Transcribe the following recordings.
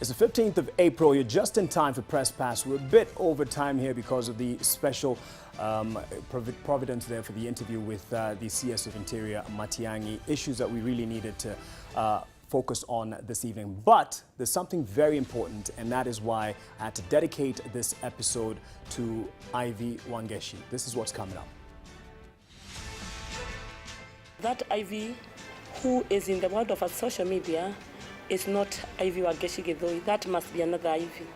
It's the 15th of April. You're just in time for Press Pass. We're a bit over time here because of the special providence there for the interview with the CS of Interior, Matiang'i. Issues that we really needed to focus on this evening. But there's something very important, and that is why I had to dedicate this episode to Ivy Wangeshi. This is what's coming up. That Ivy, who is in the world of social media, is not Ivy Wangeshi Githoi. That must be another Ivy.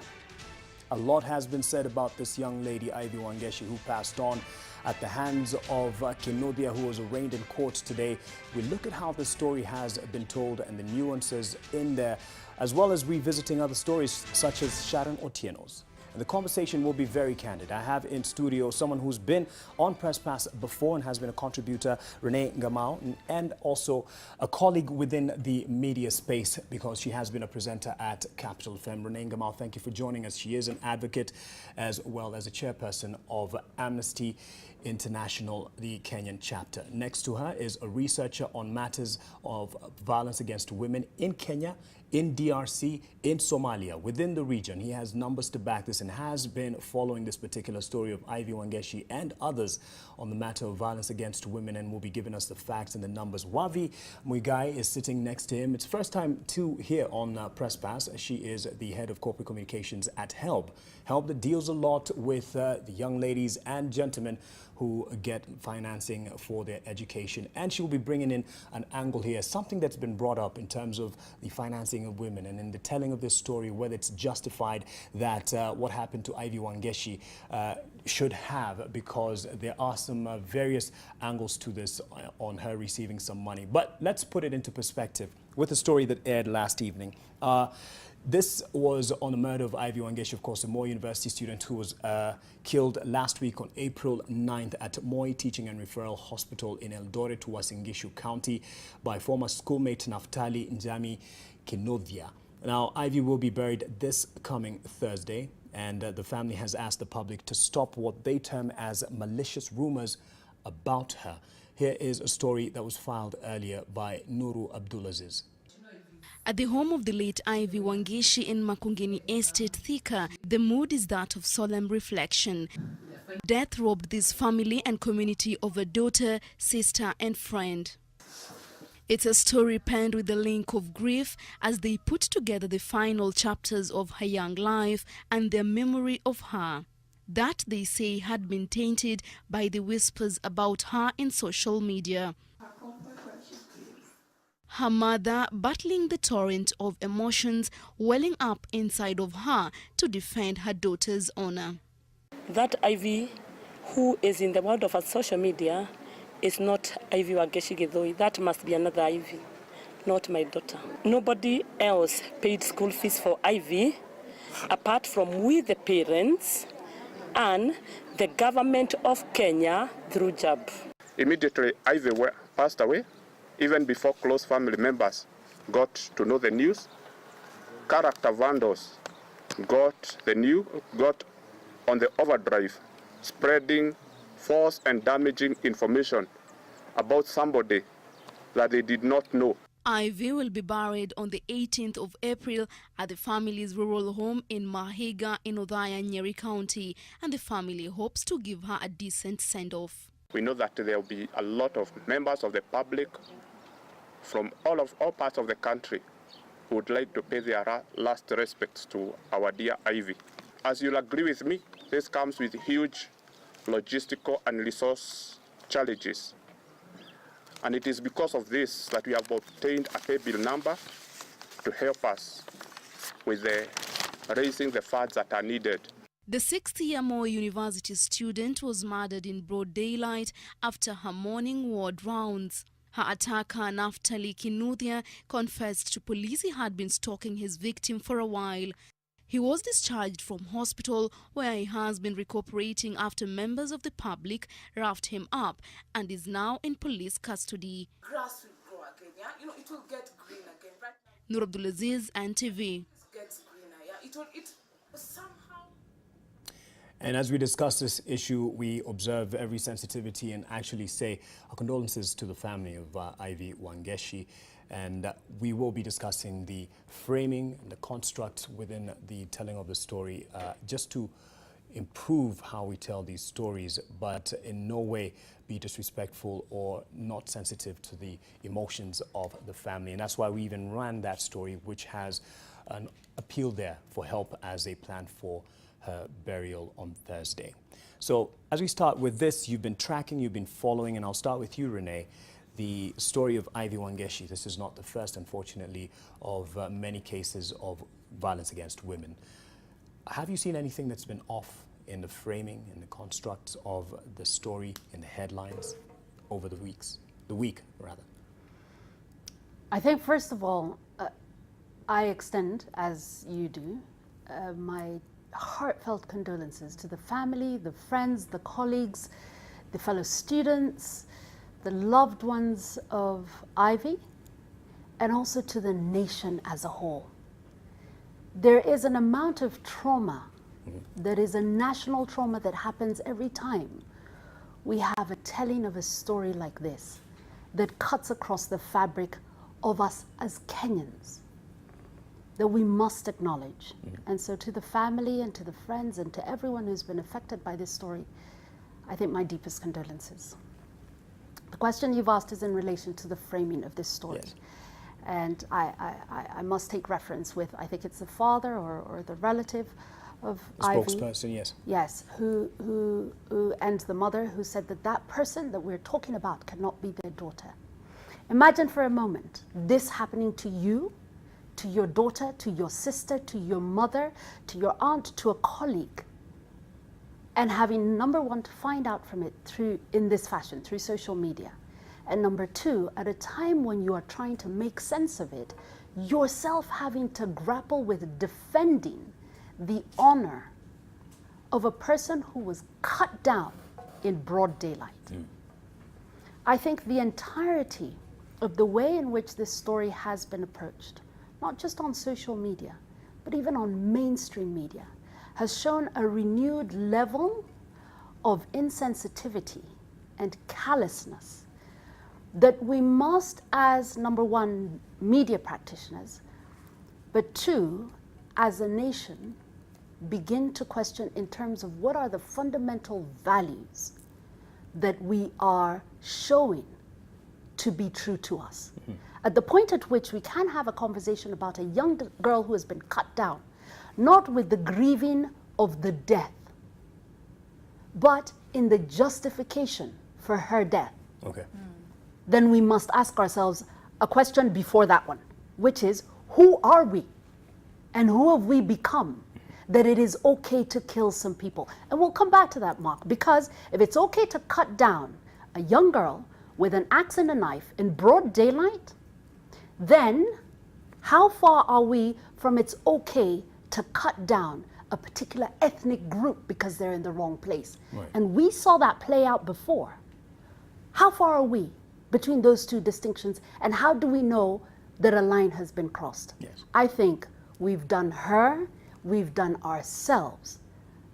A lot has been said about this young lady, Ivy Wangeshi, who passed on at the hands of Kinodia, who was arraigned in court today. We look at how the story has been told and the nuances in there, as well as revisiting other stories such as Sharon Otieno's. And the conversation will be very candid. I have in studio someone who's been on Press Pass before and has been a contributor, Renee Ngamau, and also a colleague within the media space because she has been a presenter at Capital FM. Renee Ngamau, thank you for joining us. She is an advocate as well as a chairperson of Amnesty International, the Kenyan chapter. Next to her is a researcher on matters of violence against women in Kenya, in DRC, in Somalia, within the region. He has numbers to back this and has been following this particular story of Ivy Wangeshi and others on the matter of violence against women, and will be giving us the facts and the numbers. Wavi Muigai is sitting next to him. It's first time to here on Press Pass. She is the head of corporate communications at HELB. HELB that deals a lot with the young ladies and gentlemen who get financing for their education. And she will be bringing in an angle here, something that's been brought up in terms of the financing of women, and in the telling of this story, whether it's justified that what happened to Ivy Wangeshi should have, because there are some various angles to this on her receiving some money. But let's put it into perspective with a story that aired last evening. This was on the murder of Ivy Wangeshi, of course, a Moi University student who was killed last week on April 9th at Moi Teaching and Referral Hospital in Eldoret, Uasin Gishu County, by former schoolmate Naftali Njami Kinodia. Now, Ivy will be buried this coming Thursday, and the family has asked the public to stop what they term as malicious rumors about her. Here is a story that was filed earlier by Nuru Abdulaziz. At the home of the late Ivy Wangeshi in Makongeni Estate, Thika, the mood is that of solemn reflection. Death robbed this family and community of a daughter, sister and friend. It's a story penned with the link of grief as they put together the final chapters of her young life and their memory of her. That, they say, had been tainted by the whispers about her in social media. Her mother battling the torrent of emotions welling up inside of her to defend her daughter's honor. That Ivy, who is in the world of social media, is not Ivy Wangeshi Githoi. That must be another Ivy, not my daughter. Nobody else paid school fees for Ivy apart from we, the parents, and the government of Kenya through JAB. Immediately, Ivy passed away. Even before close family members got to know the news, character vandals got on the overdrive, spreading false and damaging information about somebody that they did not know. Ivy will be buried on the 18th of April at the family's rural home in Mahiga in Othaya, Nyeri County, and the family hopes to give her a decent send-off. We know that there will be a lot of members of the public from all parts of the country who would like to pay their last respects to our dear Ivy. As you'll agree with me, this comes with huge logistical and resource challenges. And it is because of this that we have obtained a pay bill number to help us with raising the funds that are needed. The sixth-year Moi University student was murdered in broad daylight after her morning ward rounds. Her attacker, Naftali Kinodia, confessed to police he had been stalking his victim for a while. He was discharged from hospital, where he has been recuperating after members of the public roughed him up, and is now in police custody. Grass will grow again, yeah? You know, it will get green again. Right now, Nur Abdulaziz, NTV. it gets greener, yeah? It somehow... And as we discuss this issue, we observe every sensitivity and actually say our condolences to the family of Ivy Wangeshi. And we will be discussing the framing and the construct within the telling of the story, just to improve how we tell these stories, but in no way be disrespectful or not sensitive to the emotions of the family. And that's why we even ran that story, which has an appeal there for help as they plan for her burial on Thursday. So as we start with this, you've been tracking, you've been following, and I'll start with you, Renee, the story of Ivy Wangeshi. This is not the first, unfortunately, of many cases of violence against women. Have you seen anything that's been off in the framing and the constructs of the story in the headlines over the week rather? I think, first of all, I extend, as you do, my heartfelt condolences to the family, the friends, the colleagues, the fellow students, the loved ones of Ivy, and also to the nation as a whole. There is an amount of trauma that is a national trauma that happens every time we have a telling of a story like this that cuts across the fabric of us as Kenyans, that we must acknowledge. And so to the family and to the friends and to everyone who's been affected by this story, I think my deepest condolences. The question you've asked is in relation to the framing of this story. Yes. And I must take reference with, I think it's the father or the relative of Ivy. Spokesperson, yes. Yes, who and the mother who said that that person that we're talking about cannot be their daughter. Imagine for a moment this happening to you, to your daughter, to your sister, to your mother, to your aunt, to a colleague, and having, number one, to find out from it in this fashion, through social media. And number two, at a time when you are trying to make sense of it, yourself having to grapple with defending the honor of a person who was cut down in broad daylight. I think the entirety of the way in which this story has been approached, not just on social media, but even on mainstream media, has shown a renewed level of insensitivity and callousness that we must, as, number one, media practitioners, but two, as a nation, begin to question in terms of what are the fundamental values that we are showing to be true to us. At the point at which we can have a conversation about a young girl who has been cut down, not with the grieving of the death, but in the justification for her death. Okay. Then we must ask ourselves a question before that one, which is, who are we? And who have we become that it is okay to kill some people? And we'll come back to that, Mark, because if it's okay to cut down a young girl with an axe and a knife in broad daylight, then how far are we from it's okay to cut down a particular ethnic group because they're in the wrong place? Right. And we saw that play out before. How far are we between those two distinctions, and how do we know that a line has been crossed? Yes. I think we've done her, we've done ourselves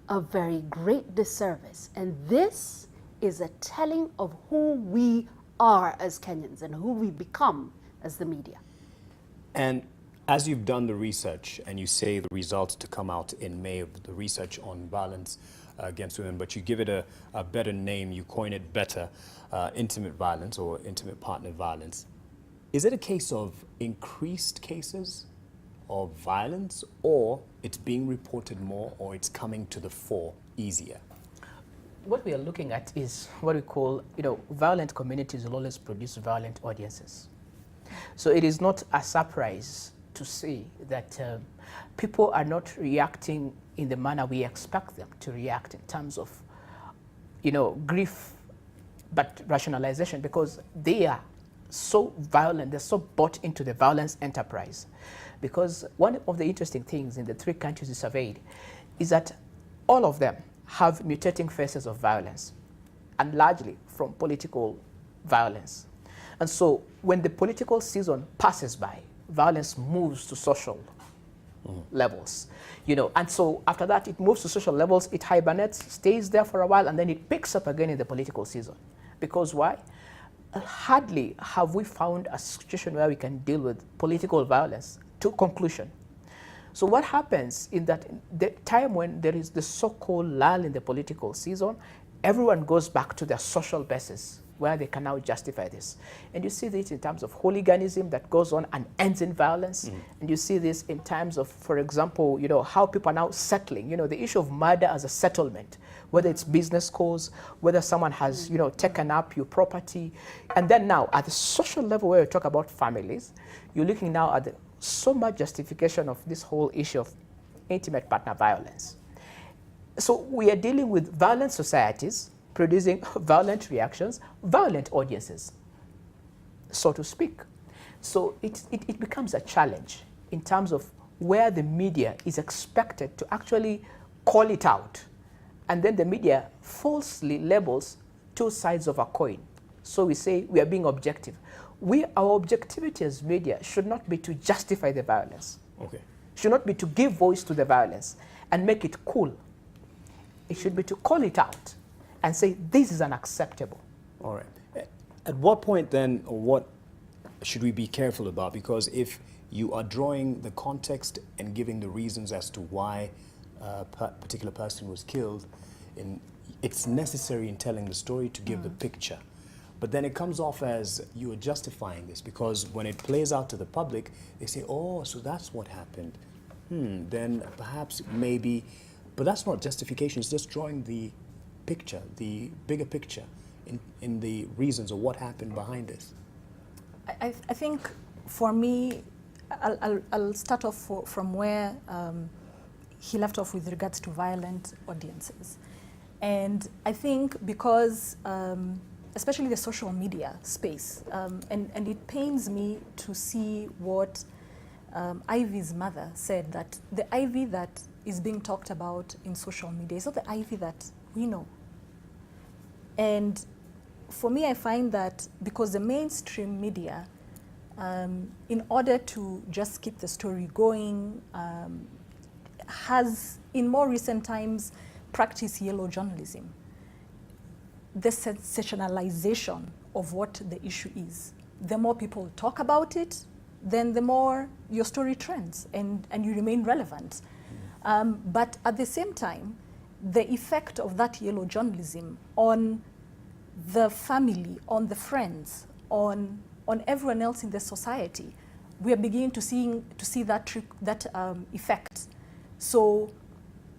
a very great disservice. And this is a telling of who we are as Kenyans and who we become as the media. And as you've done the research and you say the results to come out in May of the research on violence against women, but you give it a better name, you coin it better, intimate violence or intimate partner violence. Is it a case of increased cases of violence, or it's being reported more, or it's coming to the fore easier? What we are looking at is what we call, violent communities will always produce violent audiences. So it is not a surprise to see that people are not reacting in the manner we expect them to react in terms of, grief, but rationalization, because they are so violent, they're so bought into the violence enterprise. Because one of the interesting things in the 3 countries we surveyed is that all of them have mutating phases of violence, and largely from political violence. And so when the political season passes by, violence moves to social levels, and so after that it moves to social levels, it hibernates, stays there for a while, and then it picks up again in the political season. Because why? hardly have we found a situation where we can deal with political violence to conclusion. So what happens in that the time when there is the so-called lull in the political season, everyone goes back to their social basis where they can now justify this. And you see this in terms of hooliganism that goes on and ends in violence. And you see this in terms of, for example, how people are now settling, the issue of murder as a settlement, whether it's business cause, whether someone has, taken up your property. And then now at the social level where we talk about families, you're looking now at so much justification of this whole issue of intimate partner violence. So we are dealing with violent societies producing violent reactions, violent audiences, so to speak. So it becomes a challenge in terms of where the media is expected to actually call it out. And then the media falsely labels two sides of a coin. So we say we are being objective. Our objectivity as media should not be to justify the violence. Okay. Should not be to give voice to the violence and make it cool. It should be to call it out and say this is unacceptable. All right. At what point then, or what should we be careful about? Because if you are drawing the context and giving the reasons as to why a particular person was killed, it's necessary in telling the story to give the picture. But then it comes off as you are justifying this, because when it plays out to the public, they say, oh, so that's what happened. Then perhaps maybe, but that's not justification, it's just drawing the picture, the bigger picture in the reasons of what happened behind this. I think for me, I'll start off from where he left off with regards to violent audiences. And I think because especially the social media space. And it pains me to see what Ivy's mother said, that the Ivy that is being talked about in social media is not the Ivy that we know. And for me, I find that because the mainstream media, in order to just keep the story going, has in more recent times practiced yellow journalism. The sensationalization of what the issue is. The more people talk about it, then the more your story trends and you remain relevant. But at the same time, the effect of that yellow journalism on the family, on the friends, on everyone else in the society, we are beginning to see that effect. So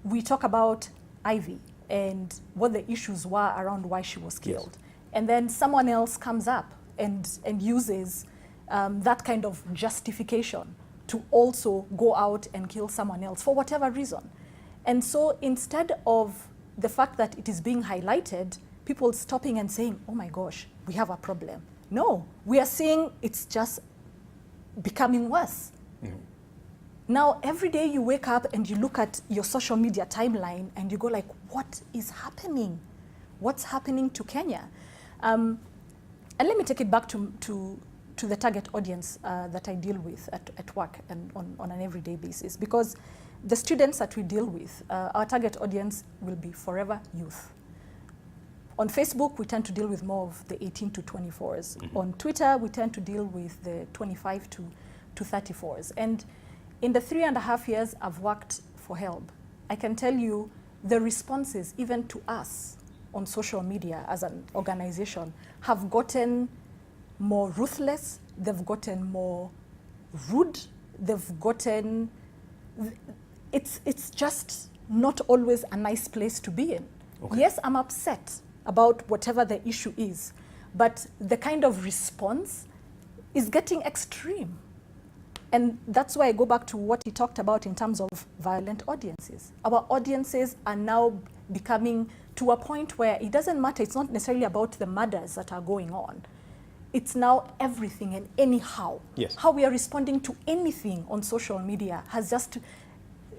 we talk about Ivy and what the issues were around why she was killed. Yes. And then someone else comes up and uses that kind of justification to also go out and kill someone else for whatever reason. And so instead of the fact that it is being highlighted, people stopping and saying, oh my gosh, we have a problem. No, we are seeing it's just becoming worse. Mm-hmm. Now, every day you wake up and you look at your social media timeline and you go like, what is happening? What's happening to Kenya? And let me take it back to the target audience that I deal with at work and on an everyday basis. Because the students that we deal with, our target audience will be forever youth. On Facebook, we tend to deal with more of the 18 to 24s. Mm-hmm. On Twitter, we tend to deal with the 25 to 34s. And in the 3.5 years I've worked for HELB, I can tell you the responses, even to us on social media as an organization, have gotten more ruthless, they've gotten more rude, they've gotten, it's just not always a nice place to be in. Okay. Yes, I'm upset about whatever the issue is, but the kind of response is getting extreme. And that's why I go back to what he talked about in terms of violent audiences. Our audiences are now becoming to a point where it doesn't matter, it's not necessarily about the murders that are going on. It's now everything and anyhow. Yes. How we are responding to anything on social media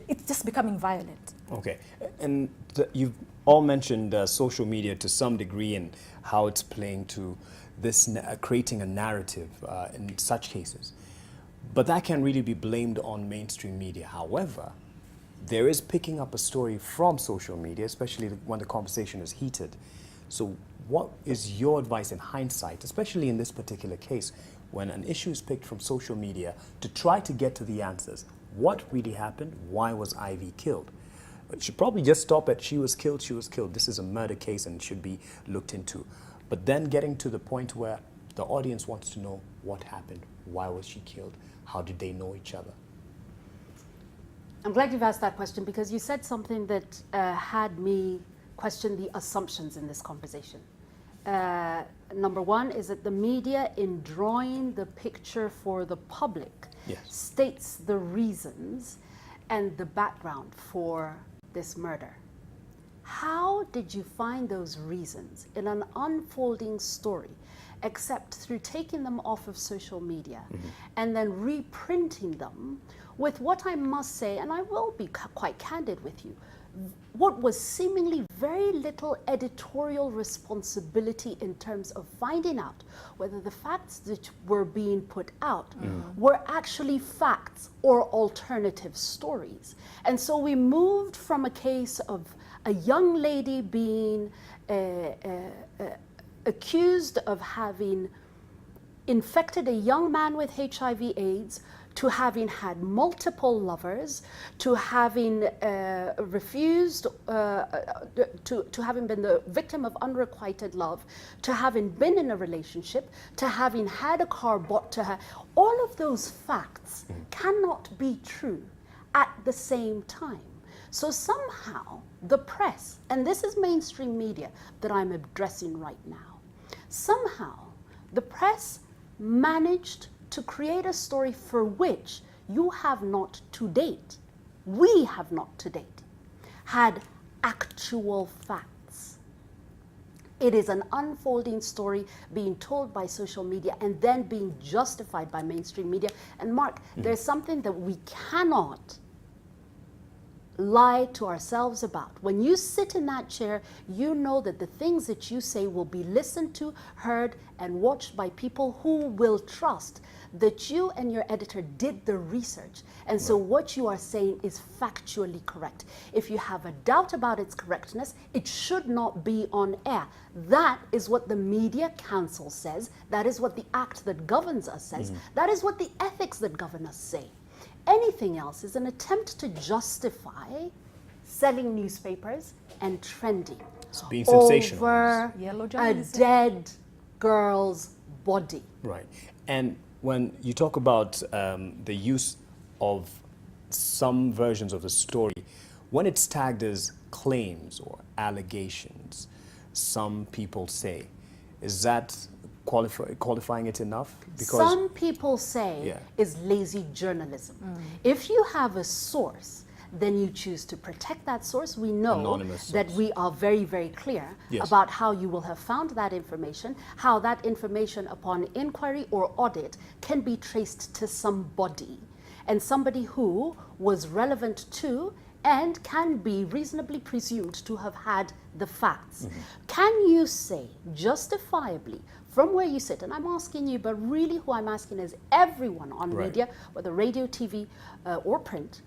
it's just becoming violent. Okay, and you've all mentioned social media to some degree and how it's playing to this, creating a narrative in such cases. But that can't really be blamed on mainstream media. However, there is picking up a story from social media, especially when the conversation is heated. So what is your advice in hindsight, especially in this particular case, when an issue is picked from social media to try to get to the answers? What really happened? Why was Ivy killed? It should probably just stop at she was killed, she was killed. This is a murder case and should be looked into. But then getting to the point where the audience wants to know what happened, why was she killed, how did they know each other? I'm glad you've asked that question, because you said something that had me question the assumptions in this conversation. Number one is that the media, in drawing the picture for the public, Yes. states the reasons and the background for this murder. How did you find those reasons in an unfolding story, except through taking them off of social media and then reprinting them with what I must say, and I will be quite candid with you, what was seemingly very little editorial responsibility in terms of finding out whether the facts that were being put out were actually facts or alternative stories. And so we moved from a case of a young lady being accused of having infected a young man with HIV/AIDS, to having had multiple lovers, to having refused, to having been the victim of unrequited love, to having been in a relationship, to having had a car bought to her. All of those facts cannot be true at the same time. So somehow the press, and this is mainstream media that I'm addressing right now, somehow the press managed to create a story for which you have not to date, we have not to date, had actual facts. It is an unfolding story being told by social media and then being justified by mainstream media. And Mark, there's something that we cannot lie to ourselves about. When you sit in that chair, you know that the things that you say will be listened to, heard, and watched by people who will trust that you and your editor did the research. And so what you are saying is factually correct. If you have a doubt about its correctness, it should not be on air. That is what the Media Council says. That is what the act that governs us says. That is what the ethics that govern us say. Anything else is an attempt to justify selling newspapers and trending Being sensational. over Yellow a journalism. dead girl's body. Right. And when you talk about the use of some versions of the story, when it's tagged as claims or allegations, some people say, is that qualifying it enough? Because some people say is lazy journalism. If you have a source, then you choose to protect that source. We know Anonymous that source. we are very, very clear Yes. about how you will have found that information, how that information upon inquiry or audit can be traced to somebody, and somebody who was relevant to and can be reasonably presumed to have had the facts. Can you say justifiably from where you sit, and I'm asking you, but really who I'm asking is everyone on media, whether radio, TV, or print,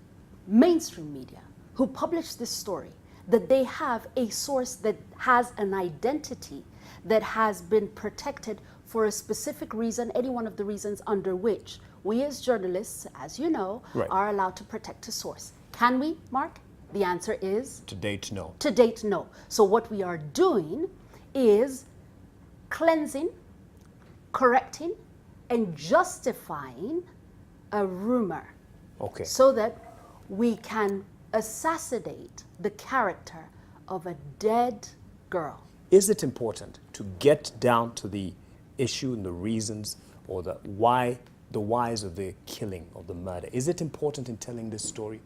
mainstream media, who publish this story, that they have a source that has an identity that has been protected for a specific reason, any one of the reasons under which we as journalists, as you know, are allowed to protect a source. Can we, Mark? The answer is? to date, no. To date, no. So what we are doing is cleansing, correcting, and justifying a rumor. Okay. So that we can assassinate the character of a dead girl. Is it important to get down to the issue and the reasons or the whys of the killing, of the murder? Is it important in telling this story?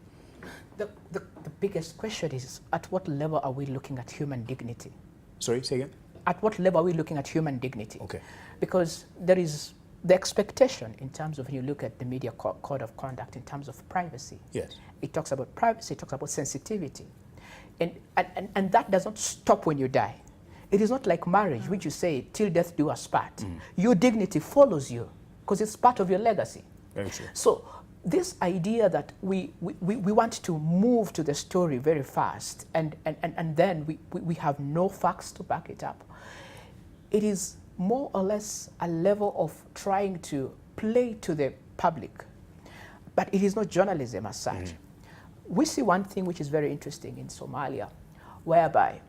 The biggest question is, at what level are we looking at human dignity? Sorry, say again? At what level are we looking at human dignity? Okay. Because there is the expectation in terms of when you look at the media code of conduct in terms of privacy. Yes. It talks about privacy, it talks about sensitivity. And that does not stop when you die. It is not like marriage, which you say, till death do us part. Your dignity follows you because it's part of your legacy. Very true. So this idea that we want to move to the story very fast and then we have no facts to back it up it is more or less a level of trying to play to the public, but it is not journalism as such. We see one thing which is very interesting in Somalia, whereby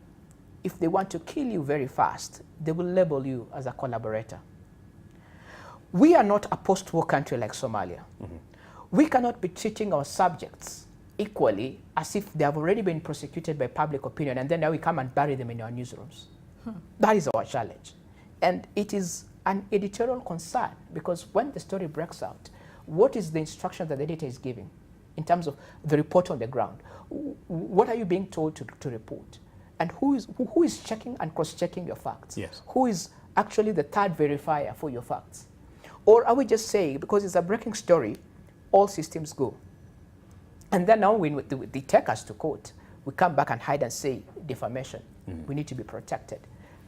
if they want to kill you very fast, they will label you as a collaborator. We are not a post-war country like Somalia. We cannot be treating our subjects equally as if they have already been prosecuted by public opinion, and then now we come and bury them in our newsrooms. That is our challenge. And it is an editorial concern, because when the story breaks out, what is the instruction that the editor is giving in terms of the report on the ground? What are you being told to report? And who is checking and cross-checking your facts? Yes. Who is actually the third verifier for your facts? Or are we just saying, because it's a breaking story, all systems go? And then now when they take us to court, we come back and hide and say defamation. We need to be protected.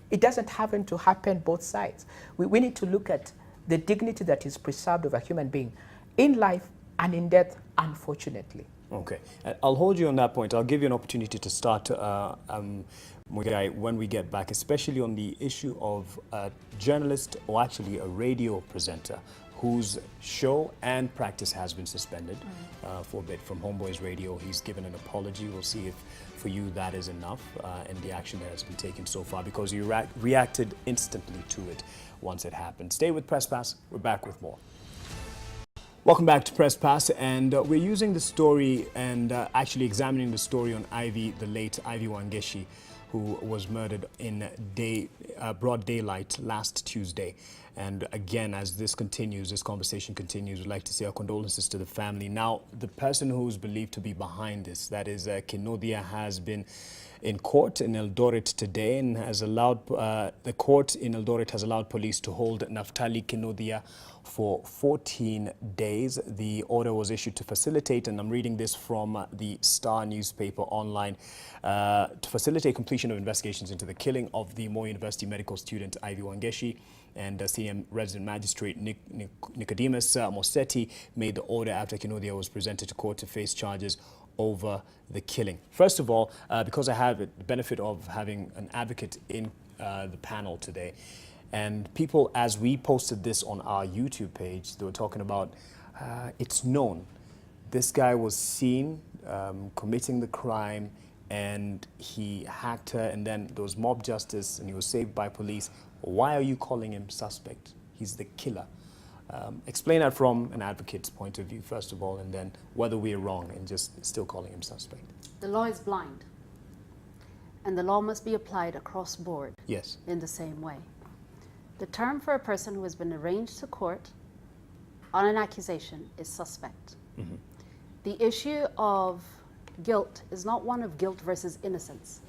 It doesn't happen to happen both sides. We need to look at the dignity that is preserved of a human being in life and in death, unfortunately. Okay, I'll hold you on that point. I'll give you an opportunity to start, Mugai, when we get back, especially on the issue of a journalist, or actually a radio presenter, whose show and practice has been suspended for a bit from Homeboys Radio. He's given an apology. We'll see if for you that is enough, and the action that has been taken so far, because you reacted instantly to it once it happened. Stay with Press Pass. We're back with more. Welcome back to Press Pass, and we're using the story and actually examining the story on Ivy, the late Ivy Wangeshi, who was murdered in broad daylight last Tuesday. And again, as this conversation continues, we'd like to say our condolences to the family. Now, the person who's believed to be behind this, that is Kinodia, has been in court in Eldoret today, and has allowed the court in Eldoret has allowed police to hold Naftali Kinodia for 14 days. The order was issued to facilitate, and I'm reading this from the Star newspaper online, to facilitate completion of investigations into the killing of the Moi University medical student Ivy Wangeshi. And Senior Resident Magistrate Nicodemus Mosetti made the order after Kinodia was presented to court to face charges over the killing. First of all, because I have the benefit of having an advocate in the panel today, and people, as we posted this on our YouTube page, they were talking about, it's known. This guy was seen committing the crime, and he hacked her, and then there was mob justice, and he was saved by police. Why are you calling him suspect? He's the killer. Explain that from an advocate's point of view, first of all, and then whether we're wrong in just still calling him suspect. The law is blind, and the law must be applied across board. Yes. In the same way. The term for a person who has been arraigned to court on an accusation is suspect. The issue of guilt is not one of guilt versus innocence.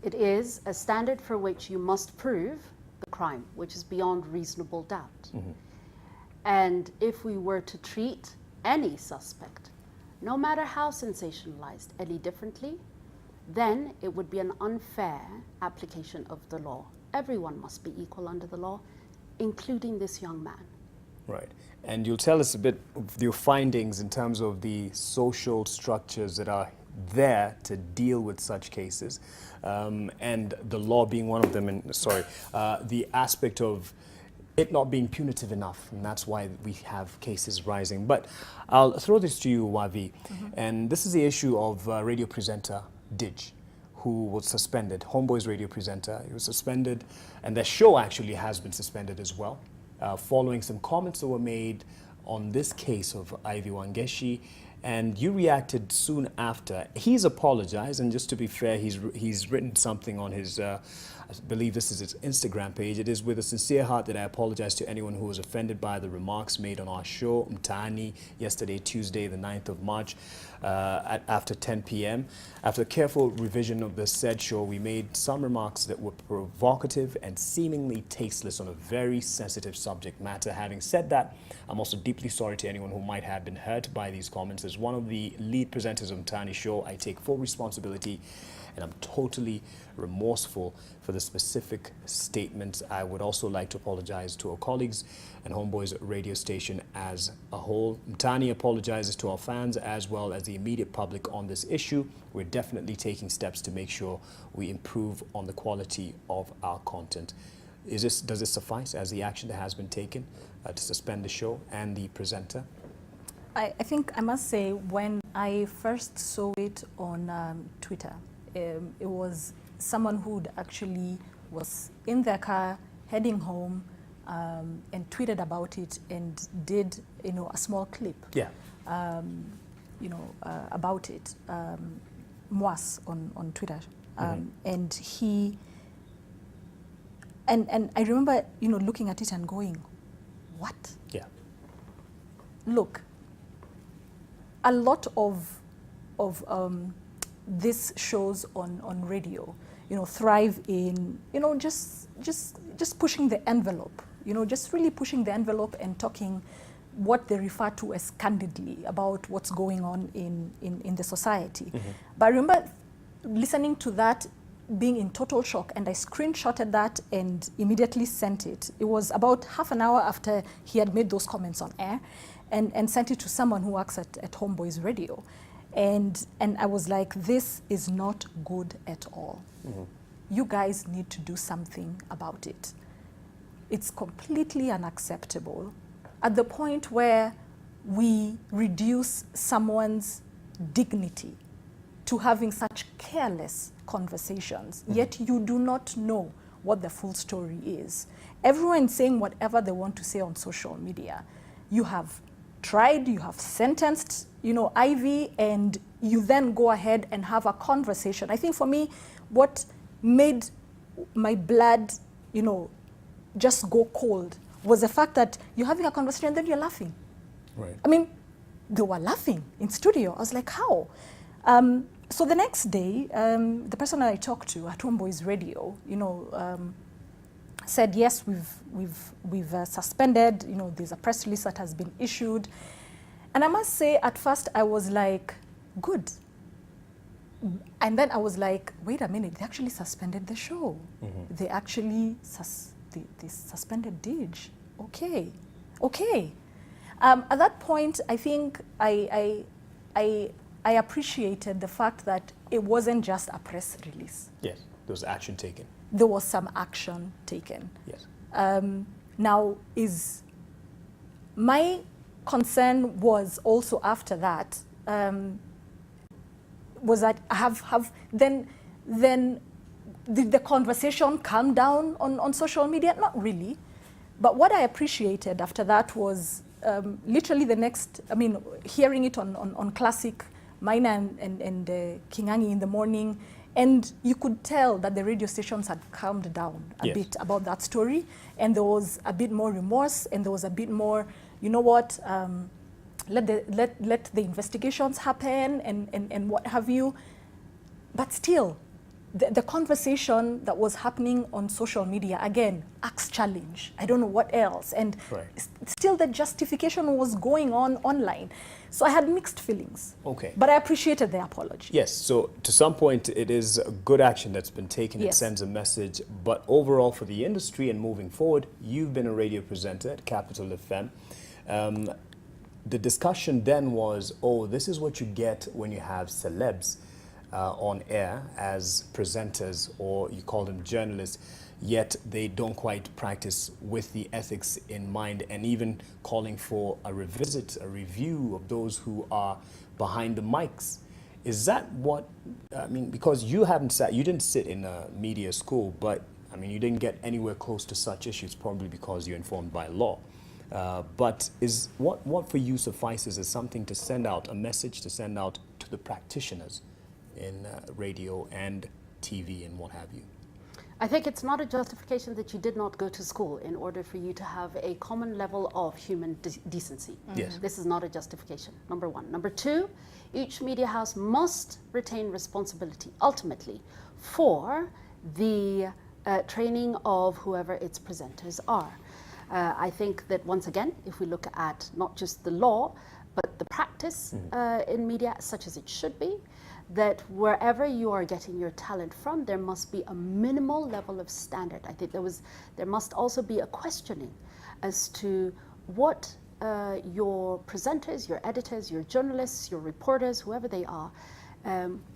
It is a standard for which you must prove the crime, which is beyond reasonable doubt. And if we were to treat any suspect, no matter how sensationalized, any differently, then it would be an unfair application of the law. Everyone must be equal under the law, including this young man. Right. And you'll tell us a bit of your findings in terms of the social structures that are there to deal with such cases, and the law being one of them, and the aspect of it not being punitive enough, and that's why we have cases rising. But I'll throw this to you, Wavi, and this is the issue of radio presenter Dij, who was suspended, Homeboys radio presenter. He was suspended, and their show actually has been suspended as well, following some comments that were made on this case of Ivy Wangeshi. And you reacted soon after. He's apologized, and just to be fair, he's written something on his, I believe this is his Instagram page. It is with a sincere heart that I apologize to anyone who was offended by the remarks made on our show, Mtaani, yesterday, Tuesday, the 9th of March, after 10 p.m. After careful revision of the said show, we made some remarks that were provocative and seemingly tasteless on a very sensitive subject matter. Having said that, I'm also deeply sorry to anyone who might have been hurt by these comments. As one of the lead presenters of Mtaani show, I take full responsibility, and I'm totally remorseful for the specific statements. I would also like to apologize to our colleagues and Homeboys radio station as a whole. Mtaani apologizes to our fans as well as the immediate public on this issue. We're definitely taking steps to make sure we improve on the quality of our content. Does this suffice as the action that has been taken to suspend the show and the presenter? I think I must say, when I first saw it on Twitter, it was someone who actually was in their car heading home and tweeted about it and did, a small clip. Yeah. About it, Moas on Twitter, and he. And I remember, looking at it and going, what? Yeah. Look, a lot of these shows on radio, thrive in, just pushing the envelope, just really pushing the envelope and talking what they refer to as candidly about what's going on in the society. But I remember listening to that, being in total shock, and I screenshotted that and immediately sent it. It was about half an hour after he had made those comments on air, and sent it to someone who works at Homeboys Radio. And I was like, this is not good at all. You guys need to do something about it. It's completely unacceptable at the point where we reduce someone's dignity to having such careless conversations, yet you do not know what the full story is. Everyone saying whatever they want to say on social media. You have tried, you have sentenced, Ivy, and you then go ahead and have a conversation. I think for me, what made my blood, just go cold was the fact that you're having a conversation and then you're laughing. Right. I mean, they were laughing in studio. I was like, how? So the next day, the person I talked to at Homeboys Radio, said, yes, we've suspended, there's a press release that has been issued. And I must say, at first I was like, good. And then I was like, wait a minute, they actually suspended the show. They actually they suspended Dij. Okay. At that point, I think I appreciated the fact that it wasn't just a press release. Yes, there was action taken. There was some action taken. Yes. Now, my concern was also after that, was that then did the conversation calm down on social media? Not really. But what I appreciated after that was literally the next, hearing it on Classic, Maina and Kingangi in the morning, and you could tell that the radio stations had calmed down a bit about that story, and there was a bit more remorse, and there was a bit more, let the investigations happen and what have you. But still, the conversation that was happening on social media, again, axe challenge, I don't know what else, and still the justification was going on online. So I had mixed feelings. Okay. But I appreciated the apology. Yes, so to some point it is a good action that's been taken. It sends a message, but overall for the industry and moving forward, you've been a radio presenter at Capital FM. The discussion then was, this is what you get when you have celebs on air as presenters, or you call them journalists, yet they don't quite practice with the ethics in mind, and even calling for a review of those who are behind the mics. Is that what, because you didn't sit in a media school, but you didn't get anywhere close to such issues, probably because you're informed by law. But is what for you suffices as something to send out, a message to send out to the practitioners in radio and TV and what have you? I think it's not a justification that you did not go to school in order for you to have a common level of human decency. Yes. This is not a justification, number one. Number two, each media house must retain responsibility, ultimately, for the training of whoever its presenters are. I think that, once again, if we look at not just the law, but the practice in media, such as it should be, that wherever you are getting your talent from, there must be a minimal level of standard. I think there must also be a questioning as to what your presenters, your editors, your journalists, your reporters, whoever they are,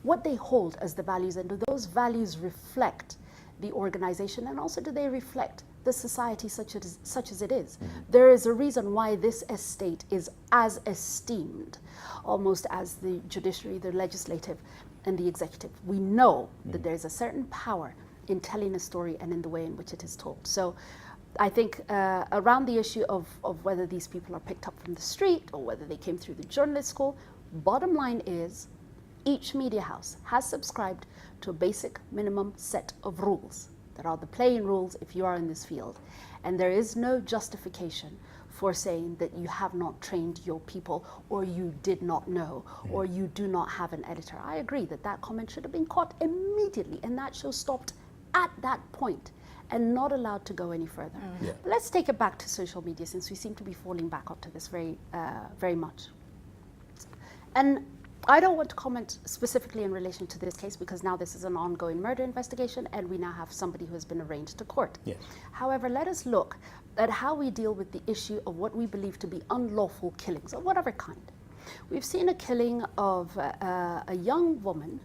what they hold as the values, and do those values reflect the organization, and also do they reflect the society such as it is. There is a reason why this estate is as esteemed, almost as the judiciary, the legislative, and the executive. We know that there's a certain power in telling a story and in the way in which it is told. So I think around the issue of whether these people are picked up from the street or whether they came through the journalist school, bottom line is each media house has subscribed to a basic minimum set of rules that are the playing rules if you are in this field. And there is no justification for saying that you have not trained your people, or you did not know, or you do not have an editor. I agree that that comment should have been caught immediately, and that show stopped at that point and not allowed to go any further. Yeah. Let's take it back to social media, since we seem to be falling back onto this very much. And I don't want to comment specifically in relation to this case, because now this is an ongoing murder investigation and we now have somebody who has been arraigned to court. Yes. However, let us look at how we deal with the issue of what we believe to be unlawful killings of whatever kind. We've seen a killing of a young woman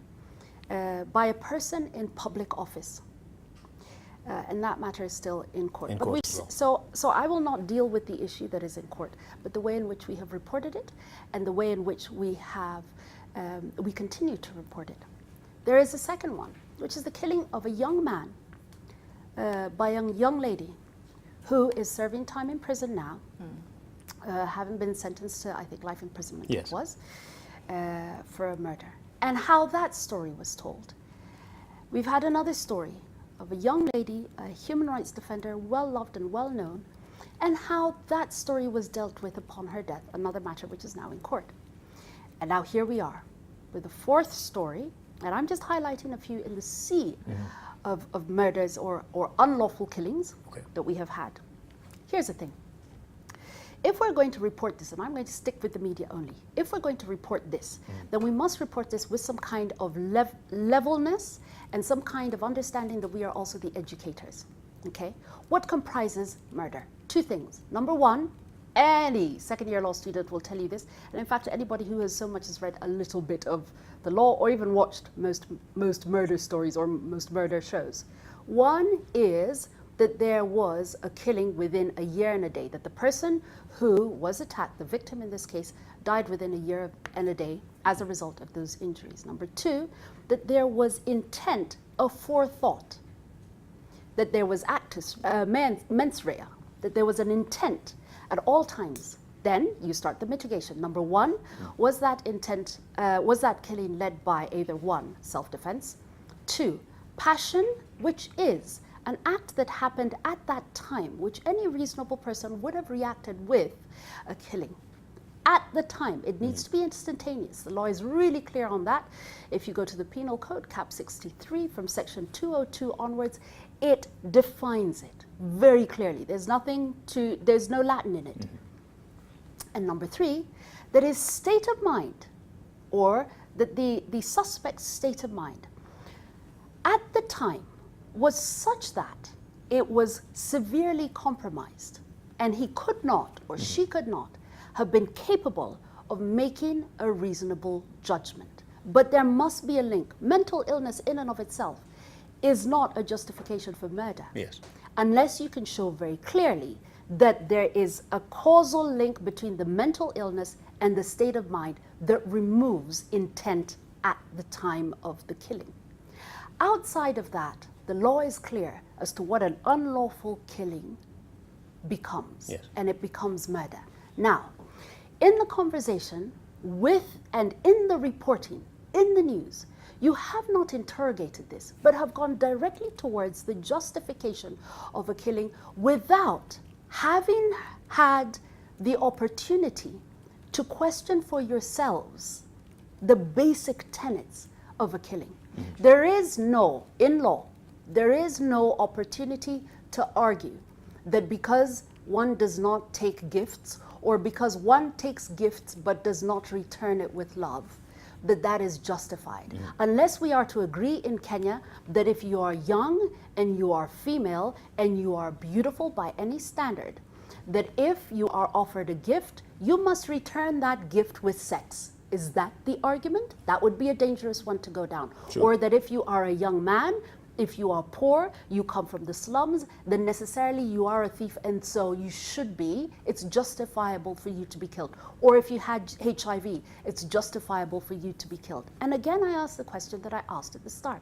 by a person in public office. And that matter is still in court. So I will not deal with the issue that is in court, but the way in which we have reported it and the way in which we have we continue to report it. There is a second one, which is the killing of a young man by a young lady who is serving time in prison now, having been sentenced to, I think, life imprisonment. Yes. It was, for a murder. And how that story was told. We've had another story of a young lady, a human rights defender, well loved and well known, and how that story was dealt with upon her death, another matter which is now in court. And now here we are with the fourth story, and I'm just highlighting a few in the sea of murders or unlawful killings that we have had. Here's the thing. If we're going to report this, and I'm going to stick with the media only, if we're going to report this, then we must report this with some kind of levelness and some kind of understanding that we are also the educators, okay? What comprises murder? Two things. Number one, any second-year law student will tell you this, and in fact, anybody who has so much as read a little bit of the law or even watched most murder stories or most murder shows. One is that there was a killing within a year and a day, that the person who was attacked, the victim in this case, died within a year and a day as a result of those injuries. Number two, that there was intent of forethought, that there was actus, mens rea, that there was an intent at all times. Then you start the mitigation. Number one, was that intent, was that killing led by either one, self-defense, two, passion, which is an act that happened at that time, which any reasonable person would have reacted with a killing. At the time, it needs to be instantaneous. The law is really clear on that. If you go to the Penal Code, Cap 63, from section 202 onwards, it defines it very clearly. There's no Latin in it. And number three, that his state of mind, or that the suspect's state of mind at the time was such that it was severely compromised, and he could not, or she could not, have been capable of making a reasonable judgment. But there must be a link. Mental illness in and of itself is not a justification for murder. Yes. Unless you can show very clearly that there is a causal link between the mental illness and the state of mind that removes intent at the time of the killing. Outside of that, the law is clear as to what an unlawful killing becomes, yes, and it becomes murder. Now, in the conversation with and in the reporting, in the news, you have not interrogated this, but have gone directly towards the justification of a killing without having had the opportunity to question for yourselves the basic tenets of a killing. There is no, in law, there is no opportunity to argue that because one does not take gifts, or because one takes gifts but does not return it with love, that is justified. Unless we are to agree in Kenya that if you are young and you are female and you are beautiful by any standard, that if you are offered a gift, you must return that gift with sex. Is that the argument? That would be a dangerous one to go down. Sure. Or that if you are a young man If you are poor, you come from the slums, then necessarily you are a thief, and so you should be, it's justifiable for you to be killed. Or if you had HIV, it's justifiable for you to be killed. And again, I ask the question that I asked at the start.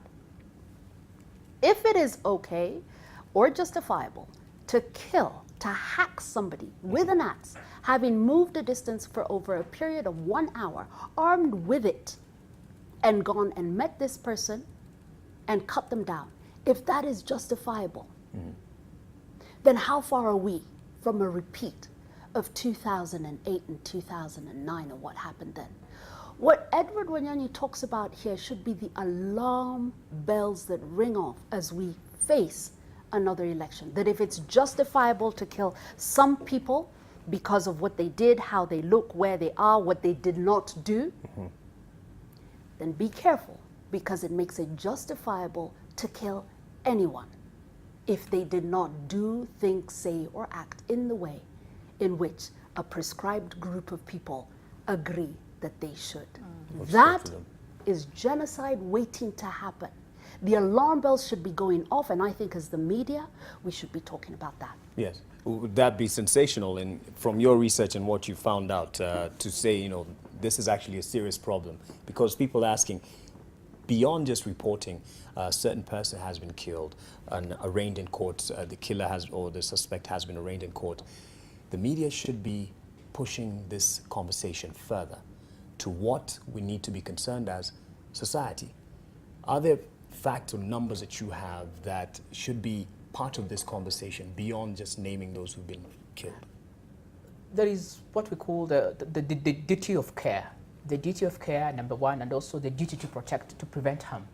If it is okay or justifiable to kill, to hack somebody with an axe, having moved a distance for over a period of 1 hour, armed with it, and gone and met this person and cut them down, if that is justifiable, then how far are we from a repeat of 2008 and 2009 and what happened then? What Edward Wanyonyi talks about here should be the alarm bells that ring off as we face another election. That if it's justifiable to kill some people because of what they did, how they look, where they are, what they did not do, then be careful, because it makes it justifiable to kill anyone if they did not do, think, say, or act in the way in which a prescribed group of people agree that they should. That is genocide waiting to happen. The alarm bells should be going off, and I think as the media, we should be talking about that. Yes. Would that be sensational, and from your research and what you found out, to say, you know, this is actually a serious problem? Because people are asking, beyond just reporting a certain person has been killed and arraigned in court, the killer has, or the suspect has been arraigned in court, the media should be pushing this conversation further to what we need to be concerned as society. Are there facts or numbers that you have that should be part of this conversation beyond just naming those who've been killed? There is what we call the duty of care. The duty of care, number one, and also the duty to protect, to prevent harm.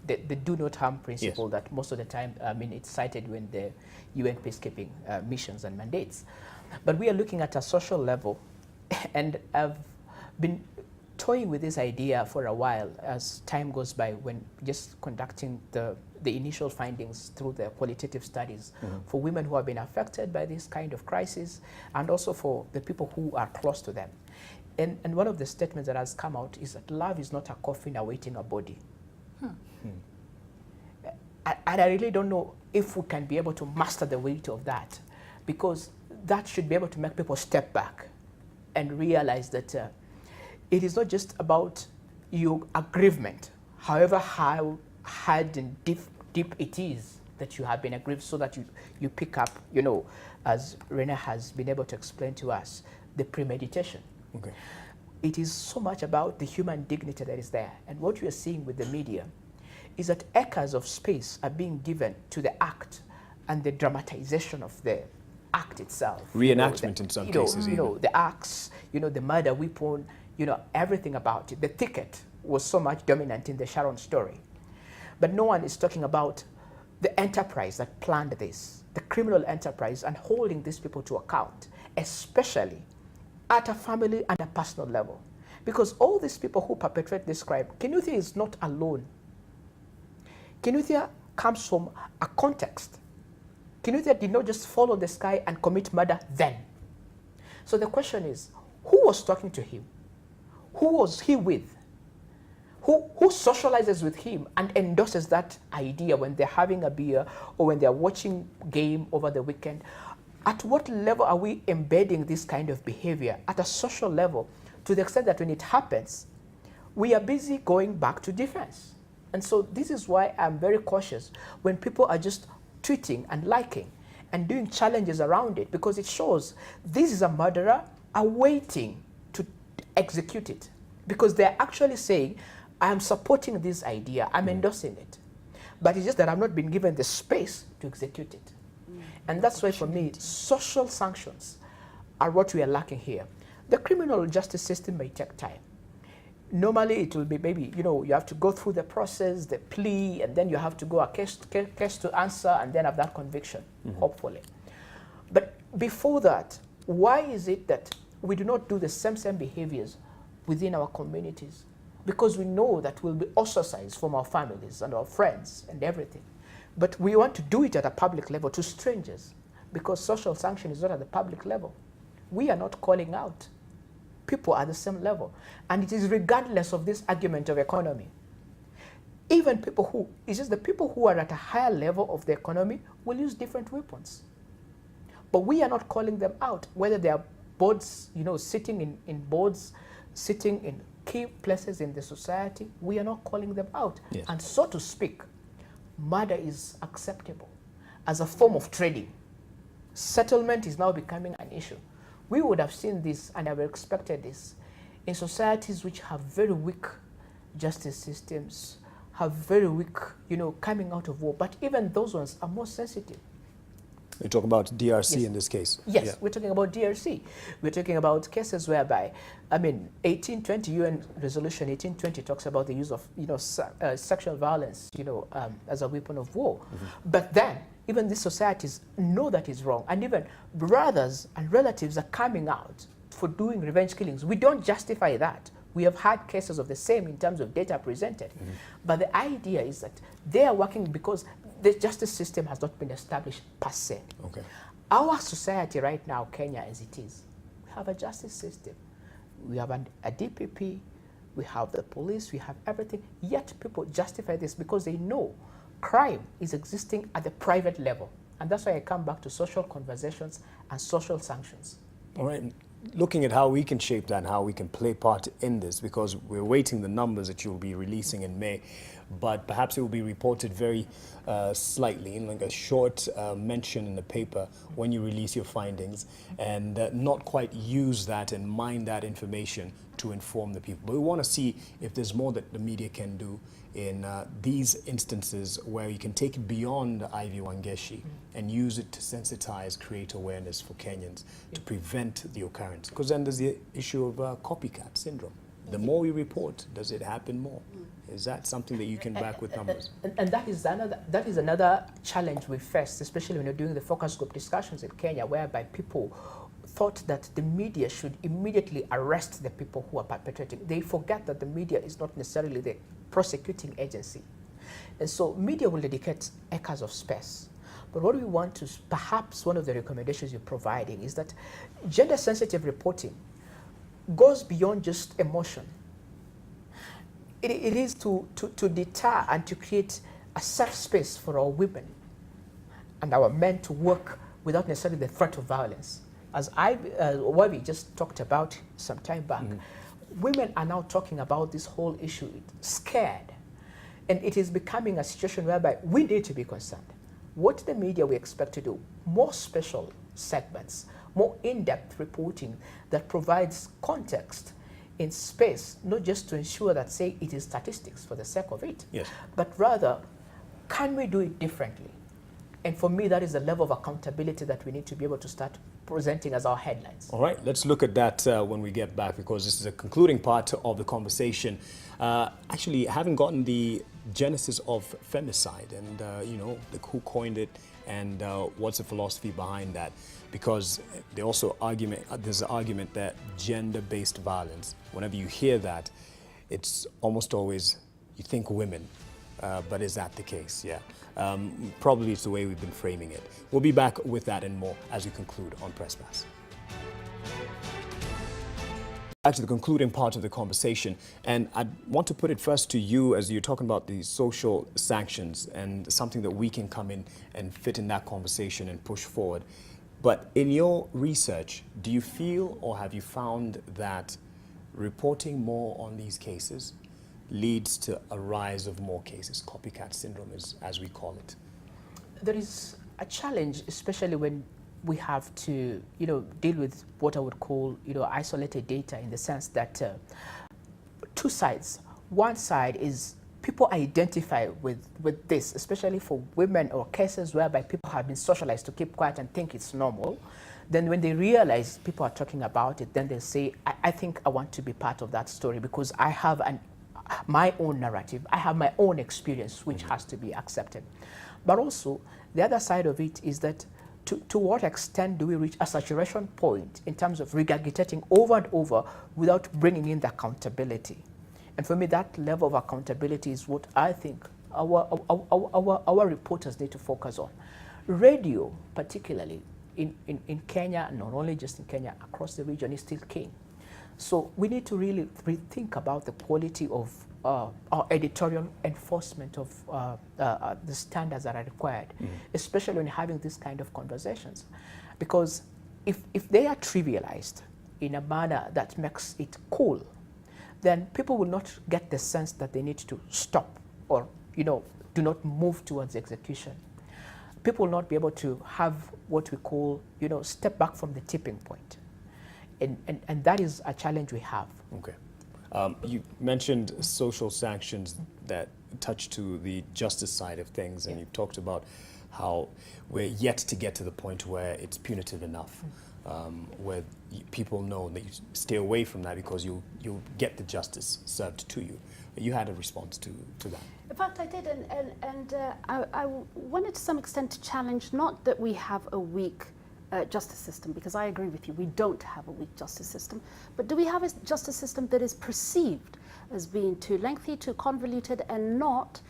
The do not harm principle, yes, that most of the time, I mean, it's cited when the UN peacekeeping missions and mandates. But we are looking at a social level, and I've been toying with this idea for a while as time goes by, when just conducting the initial findings through the qualitative studies for women who have been affected by this kind of crisis, and also for the people who are close to them. And one of the statements that has come out is that love is not a coffin awaiting a body. And I really don't know if we can be able to master the weight of that, because that should be able to make people step back and realize that it is not just about your aggrievement, however how hard and deep it is that you have been aggrieved, so that you pick up, you know, as Rena has been able to explain to us, the premeditation. Okay. It is so much about the human dignity that is there. And what we are seeing with the media is that acres of space are being given to the act and the dramatization of the act itself. Reenactment in some cases. You know, the axe, you know, the murder weapon, you know, everything about it. The ticket was so much dominant in the Sharon story. But no one is talking about the enterprise that planned this, the criminal enterprise, and holding these people to account, especially at a family and a personal level. Because all these people who perpetrate this crime, Kinuthia is not alone. Kinuthia comes from a context. Kinuthia did not just fall on the sky and commit murder then. So the question is, who was talking to him? Who was he with? Who socializes with him and endorses that idea when they're having a beer or when they're watching game over the weekend? At what level are we embedding this kind of behavior at a social level, to the extent that when it happens, we are busy going back to defense? And so this is why I'm very cautious when people are just tweeting and liking and doing challenges around it, because it shows this is a murderer awaiting to execute it, because they're actually saying, I am supporting this idea, I'm endorsing it. But it's just that I've not been given the space to execute it. And that's why, for me, social sanctions are what we are lacking here. The criminal justice system may take time. Normally, it will be maybe, you know, you have to go through the process, the plea, and then you have to go a case to answer, and then have that conviction, hopefully. But before that, why is it that we do not do the same behaviors within our communities? Because we know that we'll be ostracized from our families and our friends and everything. But we want to do it at a public level to strangers, because social sanction is not at the public level. We are not calling out. People are at the same level. And it is regardless of this argument of economy. even people who, it's just the people who are at a higher level of the economy will use different weapons. But we are not calling them out, whether they are boards, sitting in boards, sitting in key places in the society, we are not calling them out. Yes. And so to speak, murder is acceptable as a form of trading. Settlement is now becoming an issue. We would have seen this and have expected this in societies which have very weak justice systems, have very weak, coming out of war. But even those ones are more sensitive. You're talking about DRC Yes. in this case? Yes, Yeah. we're talking about DRC. We're talking about cases whereby, 1820 UN Resolution 1820 talks about the use of, sexual violence, as a weapon of war. But then, even these societies know that is wrong, and even brothers and relatives are coming out for doing revenge killings. We don't justify that. We have had cases of the same in terms of data presented. But the idea is that they are working because the justice system has not been established per se. Okay. Our society right now, Kenya as it is, we have a justice system. We have a DPP, we have the police, we have everything. Yet people justify this because they know crime is existing at the private level. And that's why I come back to social conversations and social sanctions. All right. Looking at how we can shape that and how we can play part in this, because we're waiting the numbers that you'll be releasing in May, but perhaps it will be reported very slightly in like a short mention in the paper when you release your findings, and not quite use that and mine that information to inform the people. But we want to see if there's more that the media can do in these instances where you can take it beyond Ivy Wangeshi and use it to sensitize, create awareness for Kenyans to prevent the occurrence. Because then there's the issue of copycat syndrome. The more we report, does it happen more? Is that something that you can back with numbers? And that is another challenge we faced, especially when you're doing the focus group discussions in Kenya, whereby people thought that the media should immediately arrest the people who are perpetrating. They forget that the media is not necessarily the prosecuting agency. And so media will dedicate acres of space. But what we want to, perhaps one of the recommendations you're providing is that gender-sensitive reporting goes beyond just emotion. It is to deter and to create a safe space for our women and our men to work without necessarily the threat of violence. As what we just talked about some time back, women are now talking about this whole issue scared. And it is becoming a situation whereby we need to be concerned. What the media we expect to do, more special segments, more in-depth reporting that provides context in space, not just to ensure that, say, it is statistics for the sake of it, Yes. but rather, can we do it differently? And for me, that is the level of accountability that we need to be able to start presenting as our headlines. All right, let's look at that when we get back, because this is a concluding part of the conversation. Actually, having gotten the genesis of femicide and, who coined it and what's the philosophy behind that, because there's an argument that gender-based violence, whenever you hear that, it's almost always, you think women. But is that the case? Yeah. Probably it's the way we've been framing it. We'll be back with that and more as we conclude on Press Pass. Back to the concluding part of the conversation, and I want to put it first to you as you're talking about the social sanctions and something that we can come in and fit in that conversation and push forward. But in your research, do you feel or have you found that reporting more on these cases leads to a rise of more cases, copycat syndrome as we call it? There is a challenge, especially when we have to, deal with what I would call, isolated data, in the sense that two sides. One side is people identify with this, especially for women or cases whereby people have been socialized to keep quiet and think it's normal. Then when they realize people are talking about it, then they say, I think I want to be part of that story because I have my own narrative, I have my own experience, which has to be accepted. But also, the other side of it is that to what extent do we reach a saturation point in terms of regurgitating over and over without bringing in the accountability? And for me, that level of accountability is what I think our reporters need to focus on. Radio, particularly in Kenya, not only just in Kenya, across the region, is still king. So we need to really rethink about the quality of or editorial enforcement of the standards that are required, especially when having these kind of conversations. Because if they are trivialized in a manner that makes it cool, then people will not get the sense that they need to stop or, do not move towards execution. People will not be able to have what we call, step back from the tipping point. And that is a challenge we have. Okay. You mentioned social sanctions that touch to the justice side of things, and you talked about how we're yet to get to the point where it's punitive enough, where people know that you stay away from that because you'll get the justice served to you. You had a response to that. In fact, I did, and I wanted to some extent to challenge not that we have a weak justice system, because I agree with you, we don't have a weak justice system, but do we have a justice system that is perceived as being too lengthy, too convoluted, and not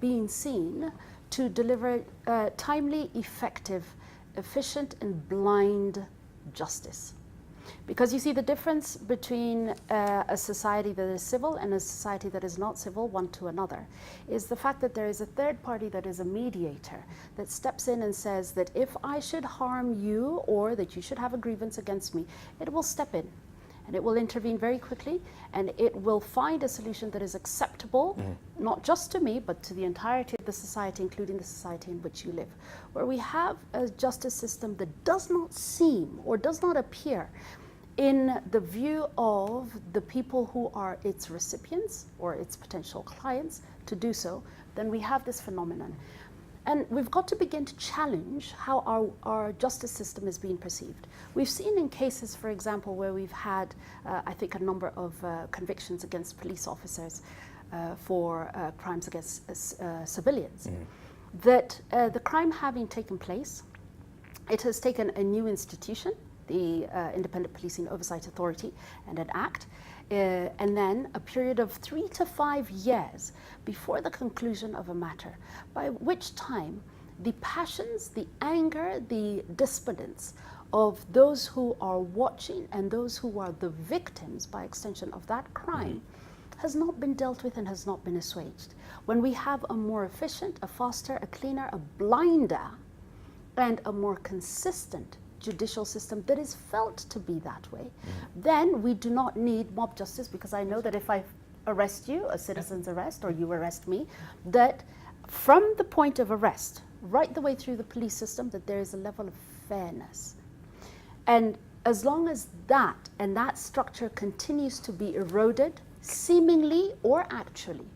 being seen to deliver timely, effective, efficient, and blind justice? Because you see, the difference between a society that is civil and a society that is not civil, one to another, is the fact that there is a third party that is a mediator that steps in and says that if I should harm you or that you should have a grievance against me, it will step in and it will intervene very quickly, and it will find a solution that is acceptable, not just to me, but to the entirety of the society, including the society in which you live. Where we have a justice system that does not seem or does not appear in the view of the people who are its recipients or its potential clients to do so, then we have this phenomenon. And we've got to begin to challenge how our justice system is being perceived. We've seen in cases, for example, where we've had, I think, a number of convictions against police officers for crimes against civilians, that the crime having taken place, it has taken a new institution, the Independent Policing Oversight Authority, and an act, and then a period of 3 to 5 years before the conclusion of a matter, by which time the passions, the anger, the despondence of those who are watching and those who are the victims, by extension, of that crime, has not been dealt with and has not been assuaged. When we have a more efficient, a faster, a cleaner, a blinder, and a more consistent judicial system that is felt to be that way, then we do not need mob justice, because I know that if I arrest you, a citizen's arrest, or you arrest me, that from the point of arrest, right the way through the police system, that there is a level of fairness. And as long as that and that structure continues to be eroded, seemingly or actually,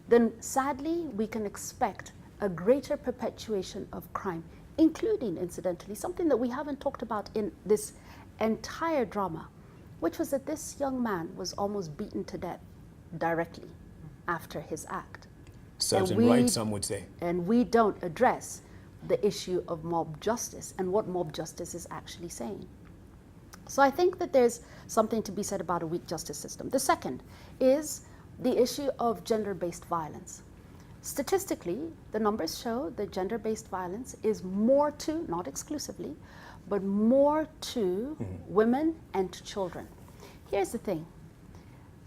then sadly we can expect a greater perpetuation of crime, including, incidentally, something that we haven't talked about in this entire drama, which was that this young man was almost beaten to death directly after his act. Certain right, some would say. And we don't address the issue of mob justice and what mob justice is actually saying. So I think that there's something to be said about a weak justice system. The second is the issue of gender-based violence. Statistically, the numbers show that gender-based violence is more to, not exclusively, but more to women and to children. Here's the thing.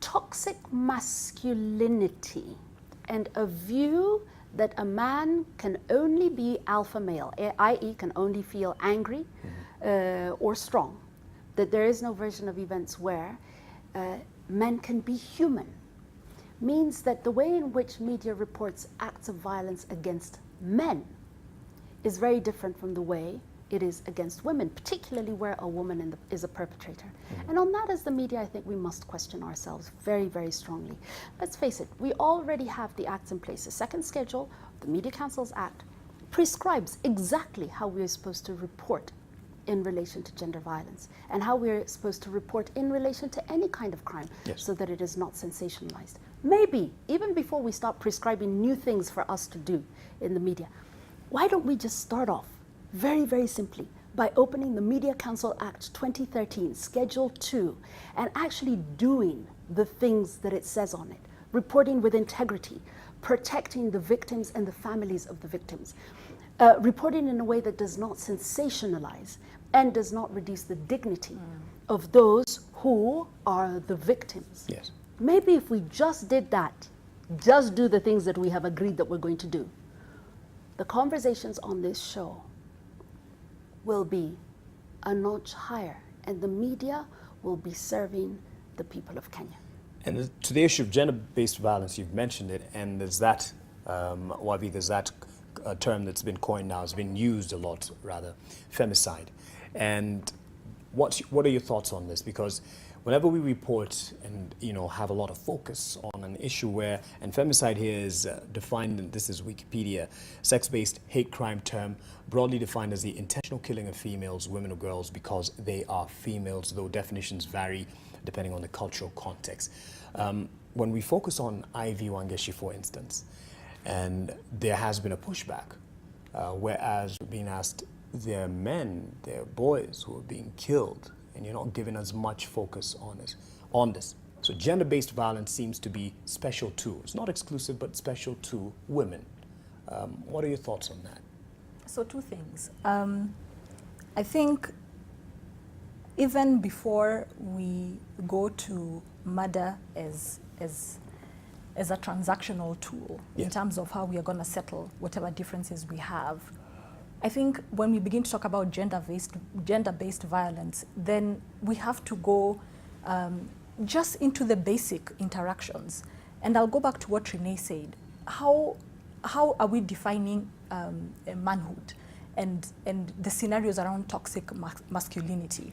Toxic masculinity and a view that a man can only be alpha male, i.e. can only feel angry or strong, that there is no version of events where men can be human, means that the way in which media reports acts of violence against men is very different from the way it is against women, particularly where a woman is a perpetrator. And on that, as the media, I think we must question ourselves very, very strongly. Let's face it, we already have the acts in place. The second schedule, the Media Council's Act, prescribes exactly how we are supposed to report in relation to gender violence and how we're supposed to report in relation to any kind of crime, so that it is not sensationalized. Maybe, even before we start prescribing new things for us to do in the media, why don't we just start off very, very simply by opening the Media Council Act 2013, Schedule 2, and actually doing the things that it says on it, reporting with integrity, protecting the victims and the families of the victims, reporting in a way that does not sensationalize and does not reduce the dignity of those who are the victims Maybe if we just did that, just do the things that we have agreed that we're going to do, the conversations on this show will be a notch higher, and the media will be serving the people of Kenya. And to the issue of gender-based violence, you've mentioned it, and there's that, Wavi, there's that term that's been coined now, has been used a lot, rather, femicide. And what are your thoughts on this? Because whenever we report and have a lot of focus on an issue where, and femicide here is defined, and this is Wikipedia, sex-based hate crime term, broadly defined as the intentional killing of females, women or girls because they are females, though definitions vary depending on the cultural context. When we focus on Ivy Wangeshi, for instance, and there has been a pushback, whereas being asked, there are men, there are boys who are being killed, and you're not giving as much focus on this. So gender-based violence seems to be special to, it's not exclusive, but special to women. What are your thoughts on that? So two things. I think even before we go to murder as a transactional tool, yes, in terms of how we are going to settle whatever differences we have, I think when we begin to talk about gender-based violence, then we have to go just into the basic interactions. And I'll go back to what Renee said. How are we defining manhood and the scenarios around toxic masculinity?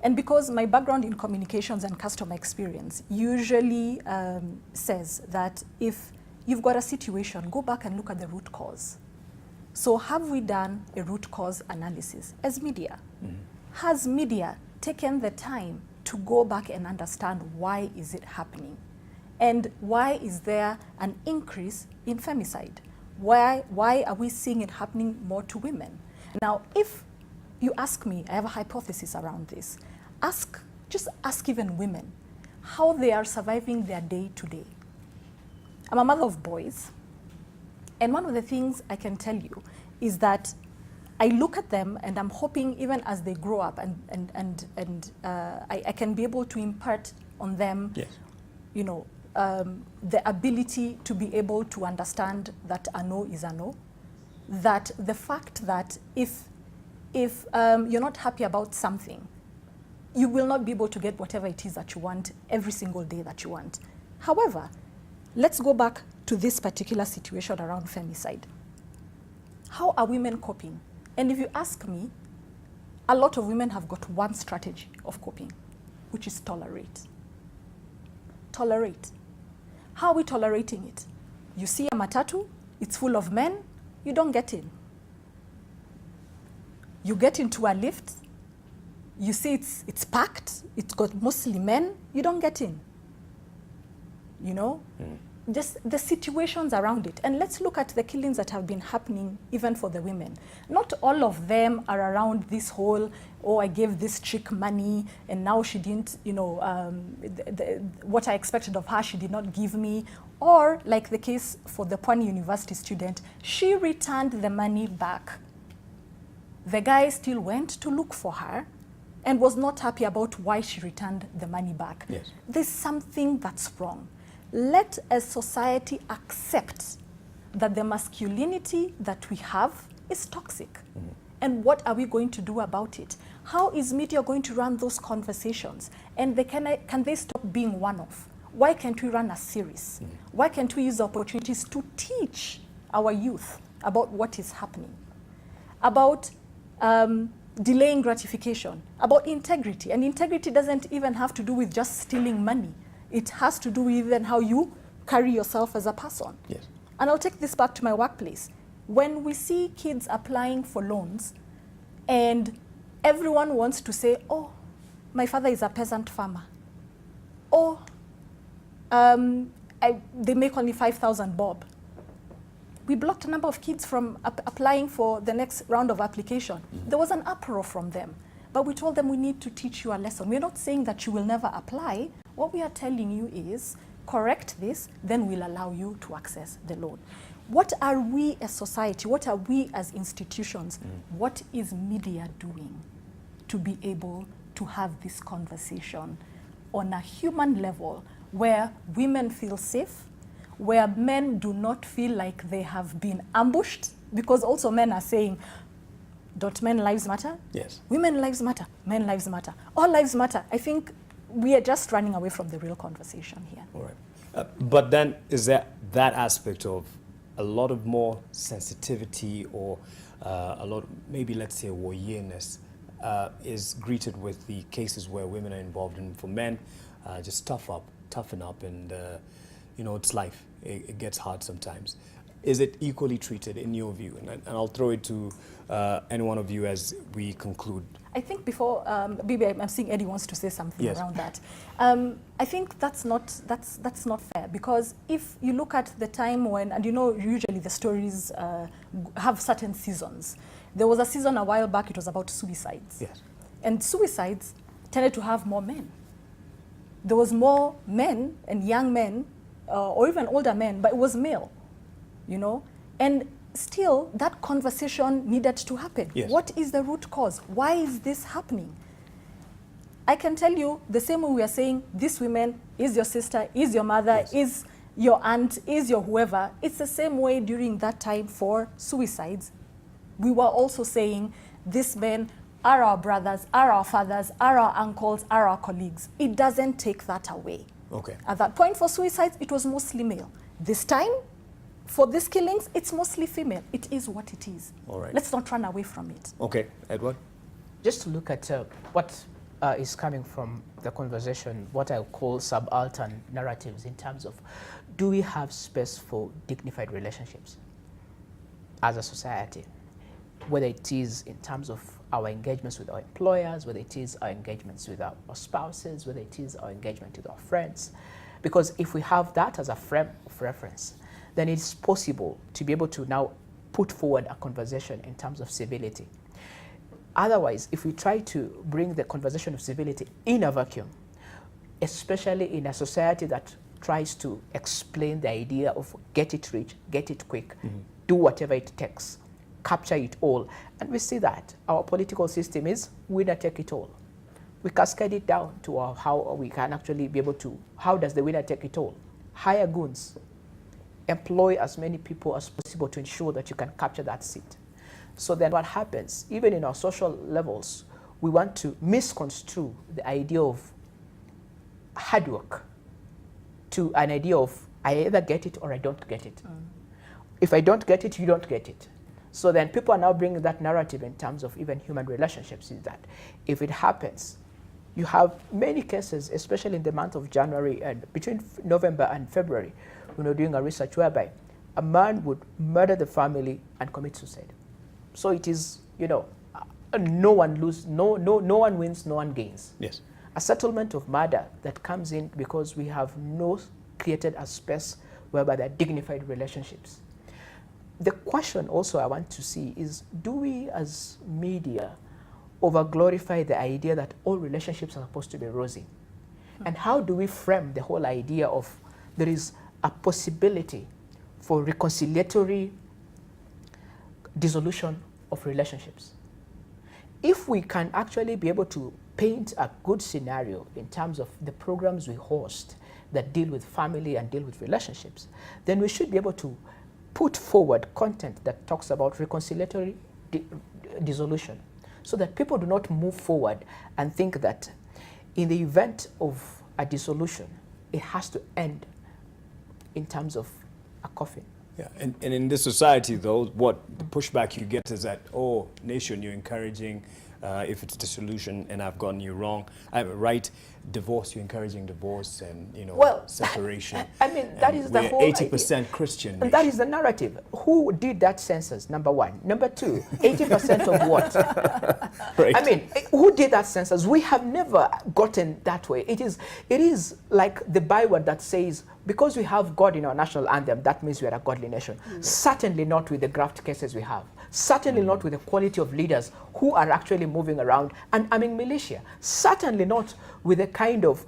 And because my background in communications and customer experience usually says that if you've got a situation, go back and look at the root cause. So have we done a root cause analysis as media? Mm-hmm. Has media taken the time to go back and understand why is it happening? And why is there an increase in femicide? Why are we seeing it happening more to women? Now, if you ask me, I have a hypothesis around this. Just ask even women how they are surviving their day to day. I'm a mother of boys, and one of the things I can tell you is that I look at them and I'm hoping even as they grow up and I can be able to impart on them, yes, the ability to be able to understand that a no is a no. That the fact that if you're not happy about something, you will not be able to get whatever it is that you want every single day that you want. However, let's go back to this particular situation around femicide. How are women coping? And if you ask me, a lot of women have got one strategy of coping, which is tolerate. Tolerate. How are we tolerating it? You see a matatu, it's full of men, you don't get in. You get into a lift, you see it's packed, it's got mostly men, you don't get in. Just the situations around it. And let's look at the killings that have been happening even for the women. Not all of them are around this whole, oh, I gave this chick money and now she didn't, what I expected of her, she did not give me. Or like the case for the Pwani University student, she returned the money back. The guy still went to look for her and was not happy about why she returned the money back. Yes. There's something that's wrong. Let as society accept that the masculinity that we have is toxic. Mm-hmm. And what are we going to do about it? How is media going to run those conversations? And can they stop being one-off? Why can't we run a series? Mm-hmm. Why can't we use opportunities to teach our youth about what is happening? About delaying gratification, about integrity. And integrity doesn't even have to do with just stealing money. It has to do with even how you carry yourself as a person. Yes. And I'll take this back to my workplace. When we see kids applying for loans and everyone wants to say, oh, my father is a peasant farmer. Or they make only 5,000 bob. We blocked a number of kids from applying for the next round of application. Mm-hmm. There was an uproar from them. But we told them we need to teach you a lesson. We're not saying that you will never apply. What we are telling you is correct this, then we'll allow you to access the loan. What are we as society? What are we as institutions? What is media doing to be able to have this conversation on a human level where women feel safe, where men do not feel like they have been ambushed, because also men are saying, don't men lives matter? Yes. Women lives matter, men lives matter, all lives matter. I think we are just running away from the real conversation here. All right. But then is there that aspect of a lot of more sensitivity or a lot, maybe let's say warriorness, is greeted with the cases where women are involved in? For men, just toughen up, and you know, it's life. It gets hard sometimes. Is it equally treated in your view? And I'll throw it to any one of you as we conclude. I think before, Bibi, I'm seeing Eddie wants to say something Yes. around that. I think that's not fair, because if you look at the time when, and you know, usually the stories have certain seasons. There was a season a while back, it was about suicides. Yes. And suicides tended to have more men. There was more men and young men, or even older men, but it was male, you know? And still, that conversation needed to happen. Yes. What is the root cause? Why is this happening? I can tell you, the same way we are saying, this woman is your sister, is your mother, Yes. is your aunt, is your whoever. It's the same way during that time for suicides. We were also saying, these men are our brothers, are our fathers, are our uncles, are our colleagues. It doesn't take that away. Okay. At that point for suicides, it was mostly male. This time, for these killings, it's mostly female. It is what it is. All right. Let's not run away from it. Okay, Edward? Just to look at what is coming from the conversation, what I call subaltern narratives in terms of, do we have space for dignified relationships as a society? Whether it is in terms of our engagements with our employers, whether it is our engagements with our spouses, whether it is our engagement with our friends. Because if we have that as a frame of reference, then it's possible to be able to now put forward a conversation in terms of civility. Otherwise, if we try to bring the conversation of civility in a vacuum, especially in a society that tries to explain the idea of get it rich, get it quick, do whatever it takes, capture it all. And we see that our political system is winner take it all. We cascade it down to how we can actually be able to, how does the winner take it all? Hire goons, employ as many people as possible to ensure that you can capture that seat. So then what happens, even in our social levels, we want to misconstrue the idea of hard work to an idea of I either get it or I don't get it. If I don't get it, you don't get it. So then people are now bringing that narrative in terms of even human relationships, is that if it happens, you have many cases, especially in the month of January and between November and February, doing a research whereby a man would murder the family and commit suicide. So it is, no one loses, no one wins, no one gains. Yes. A settlement of murder that comes in because we have not created a space whereby there are dignified relationships. The question also I want to see is, do we as media over-glorify the idea that all relationships are supposed to be rosy? And how do we frame the whole idea of there is a possibility for reconciliatory dissolution of relationships? If we can actually be able to paint a good scenario in terms of the programs we host that deal with family and deal with relationships, then we should be able to put forward content that talks about reconciliatory dissolution, so that people do not move forward and think that in the event of a dissolution, it has to end in terms of a coffin. Yeah, and in this society, though, what the pushback you get is that, oh, nation, you're encouraging if it's dissolution and I've gotten you wrong. Right, divorce, you're encouraging divorce and, separation. I mean, that is the whole 80% idea. Christian nation. And that is the narrative. Who did that census, number one? Number two, 80% of what? Right. I mean, who did that census? We have never gotten that way. It is like the byword that says, because we have God in our national anthem, that means we are a godly nation. Certainly not with the graft cases we have. Certainly not with the quality of leaders who are actually moving around and arming militia. Certainly not with the kind of,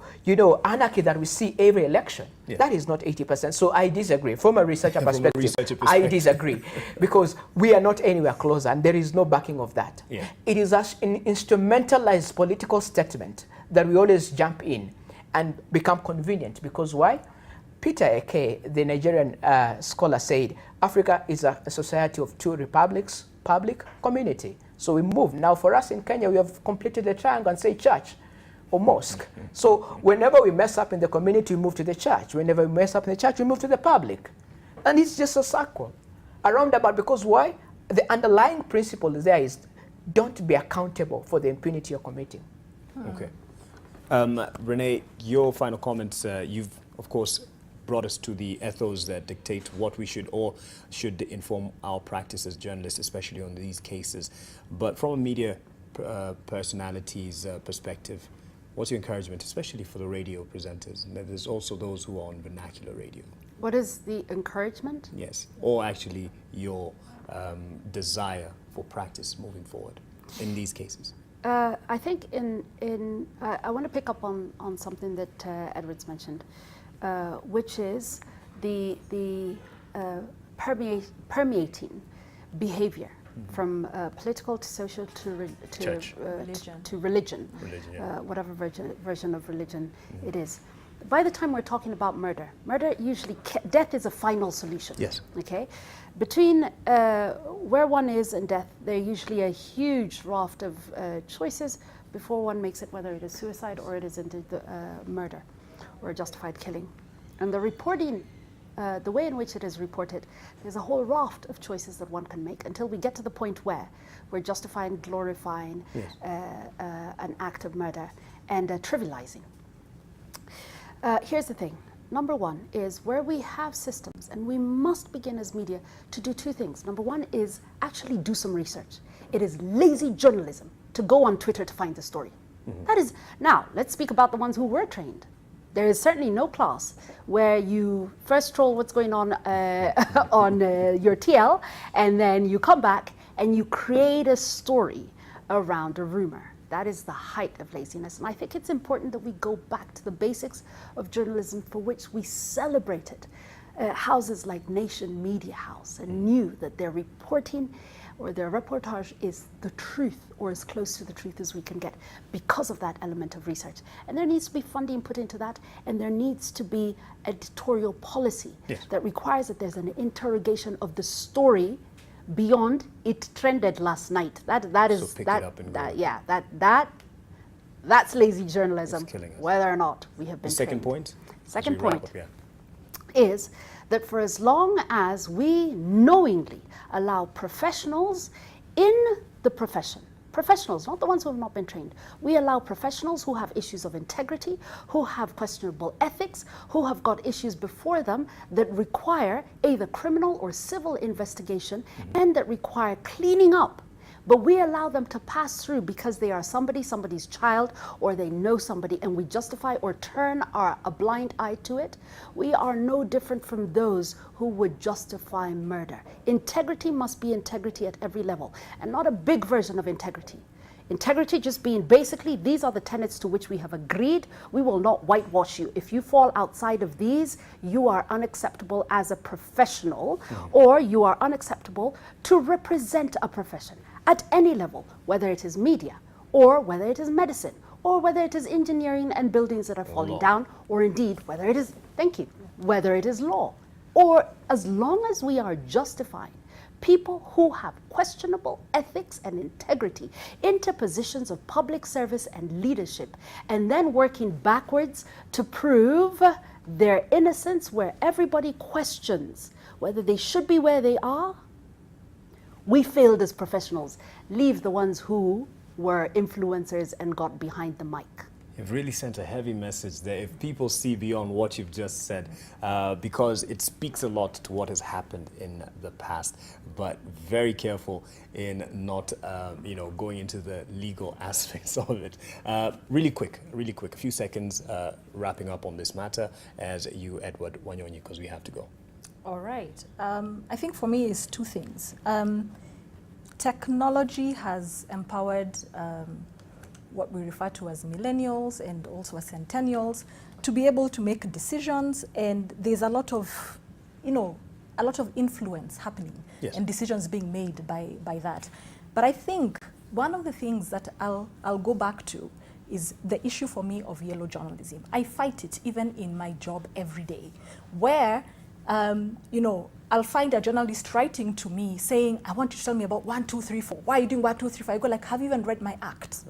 anarchy that we see every election. Yeah. That is not 80%. So I disagree. From a researcher perspective, I disagree. Because we are not anywhere closer and there is no backing of that. Yeah. It is an instrumentalized political statement that we always jump in and become convenient. Because why? Peter Eke, the Nigerian scholar, said, Africa is a society of two republics, public, community. So we move. Now for us in Kenya, we have completed the triangle and say church or mosque. So whenever we mess up in the community, we move to the church. Whenever we mess up in the church, we move to the public. And it's just a circle, a roundabout. Because why? The underlying principle there is don't be accountable for the impunity you're committing. Okay. Renee, your final comments. You've, of course, brought us to the ethos that dictate what we should or should inform our practice as journalists, especially on these cases. But from a media personality's perspective, what's your encouragement, especially for the radio presenters? And there's also those who are on vernacular radio. What is the encouragement? Yes, or actually your desire for practice moving forward in these cases. I think I want to pick up on something that Edward's mentioned, which is the permeating behavior from political to social to religion, yeah. whatever version of religion it is. By the time we're talking about murder usually, death is a final solution. Yes. Okay? Between where one is and death, there are usually a huge raft of choices before one makes it, whether it is suicide or it is indeed murder or a justified killing. And the reporting, the way in which it is reported, there's a whole raft of choices that one can make until we get to the point where we're justifying, glorifying an act of murder and trivializing. Here's the thing. Number one is where we have systems, and we must begin as media to do two things. Number one is actually do some research. It is lazy journalism to go on Twitter to find the story. That is, now let's speak about the ones who were trained. There is certainly no class where you first troll what's going on on your TL, and then you come back and you create a story around a rumor. That is the height of laziness. And I think it's important that we go back to the basics of journalism for which we celebrated. Houses like Nation Media House and knew that their reporting or their reportage is the truth or as close to the truth as we can get because of that element of research. And there needs to be funding put into that, and there needs to be editorial policy that requires that there's an interrogation of the story beyond it trended last night. That is so pick it up and go. That's lazy journalism, whether or not we have been the second trained. point? Second point is that for as long as we knowingly allow professionals in the profession, professionals, not the ones who have not been trained, we allow professionals who have issues of integrity, who have questionable ethics, who have got issues before them that require either criminal or civil investigation and that require cleaning up. But we allow them to pass through because they are somebody's child, or they know somebody, and we justify or turn a blind eye to it. We are no different from those who would justify murder. Integrity must be integrity at every level, and not a big version of integrity. Integrity just being basically, these are the tenets to which we have agreed. We will not whitewash you. If you fall outside of these, you are unacceptable as a professional, or you are unacceptable to represent a profession at any level, whether it is media, or whether it is medicine, or whether it is engineering and buildings that are falling down, or indeed whether it is, whether it is law, or as long as we are justifying people who have questionable ethics and integrity into positions of public service and leadership, and then working backwards to prove their innocence where everybody questions whether they should be where they are, we failed as professionals. Leave the ones who were influencers and got behind the mic. You've really sent a heavy message there. If people see beyond what you've just said, because it speaks a lot to what has happened in the past, but very careful in not, going into the legal aspects of it. Really quick, a few seconds wrapping up on this matter as you, Edward Wanyonyi, because we have to go. All right. I think for me it's two things. Technology has empowered what we refer to as millennials and also as centennials to be able to make decisions, and there's a lot of, influence happening and decisions being made by that. But I think one of the things that I'll go back to is the issue for me of yellow journalism. I fight it even in my job every day, where, you know, I'll find a journalist writing to me saying, I want you to tell me about 1, 2, 3, 4. Why are you doing 1, 2, 3, 4? I go like, have you even read my act?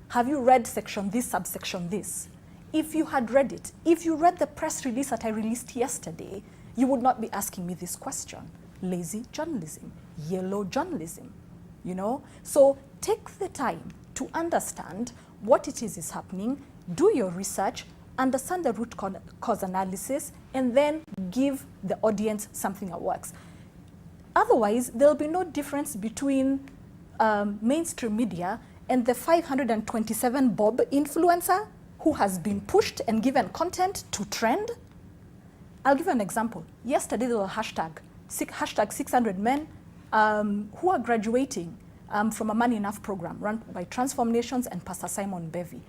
Have you read section this, subsection this? If you had read it, if you read the press release that I released yesterday, you would not be asking me this question. Lazy journalism, yellow journalism, you know? So take the time to understand what it is happening, do your research, understand the root cause analysis, and then give the audience something that works. Otherwise, there'll be no difference between mainstream media and the 527 Bob influencer who has been pushed and given content to trend. I'll give you an example. Yesterday, there was a hashtag 600 men who are graduating from a Money Enough program run by Transform Nations and Pastor Simon Bevy.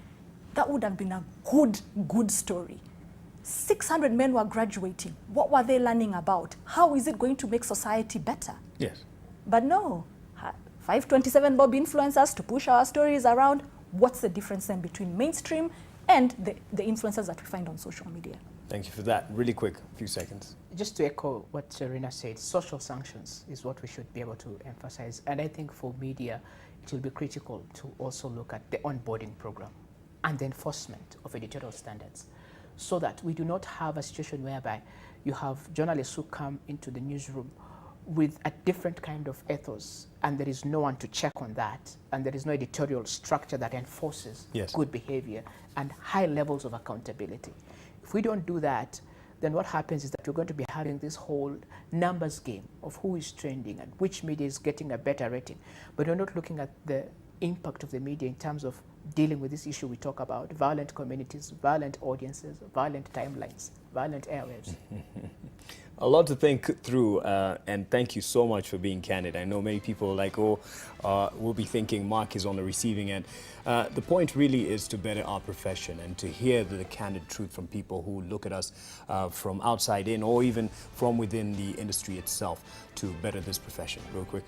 That would have been a good story. 600 men were graduating. What were they learning about? How is it going to make society better? Yes. But no, 527 Bob influencers to push our stories around. What's the difference then between mainstream and the influencers that we find on social media? Thank you for that. Really quick, a few seconds. Just to echo what Serena said, social sanctions is what we should be able to emphasize. And I think for media, it will be critical to also look at the onboarding program and the enforcement of editorial standards, so that we do not have a situation whereby you have journalists who come into the newsroom with a different kind of ethos, and there is no one to check on that, and there is no editorial structure that enforces good behavior and high levels of accountability. If we don't do that, then what happens is that we're going to be having this whole numbers game of who is trending and which media is getting a better rating. But we're not looking at the impact of the media in terms of dealing with this issue we talk about: violent communities, violent audiences, violent timelines, violent airwaves. A lot to think through, and thank you so much for being candid. I know many people like, will be thinking Mark is on the receiving end. The point really is to better our profession and to hear the candid truth from people who look at us from outside in, or even from within the industry itself, to better this profession. Real quick.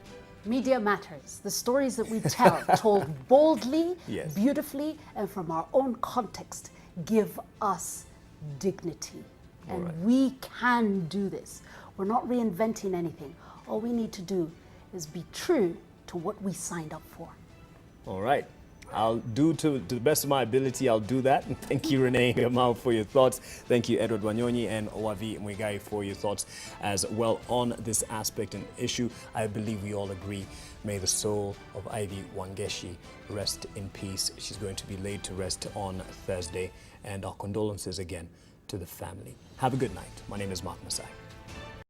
Media matters. The stories that we tell, told boldly, beautifully, and from our own context, give us dignity. And we can do this. We're not reinventing anything. All we need to do is be true to what we signed up for. All right. I'll do to the best of my ability, I'll do that. And thank you, Renee Gamau, for your thoughts. Thank you, Edward Wanyonyi and Owavi Mwigai, for your thoughts as well on this aspect and issue. I believe we all agree. May the soul of Ivy Wangeshi rest in peace. She's going to be laid to rest on Thursday. And our condolences again to the family. Have a good night. My name is Mark Maasai.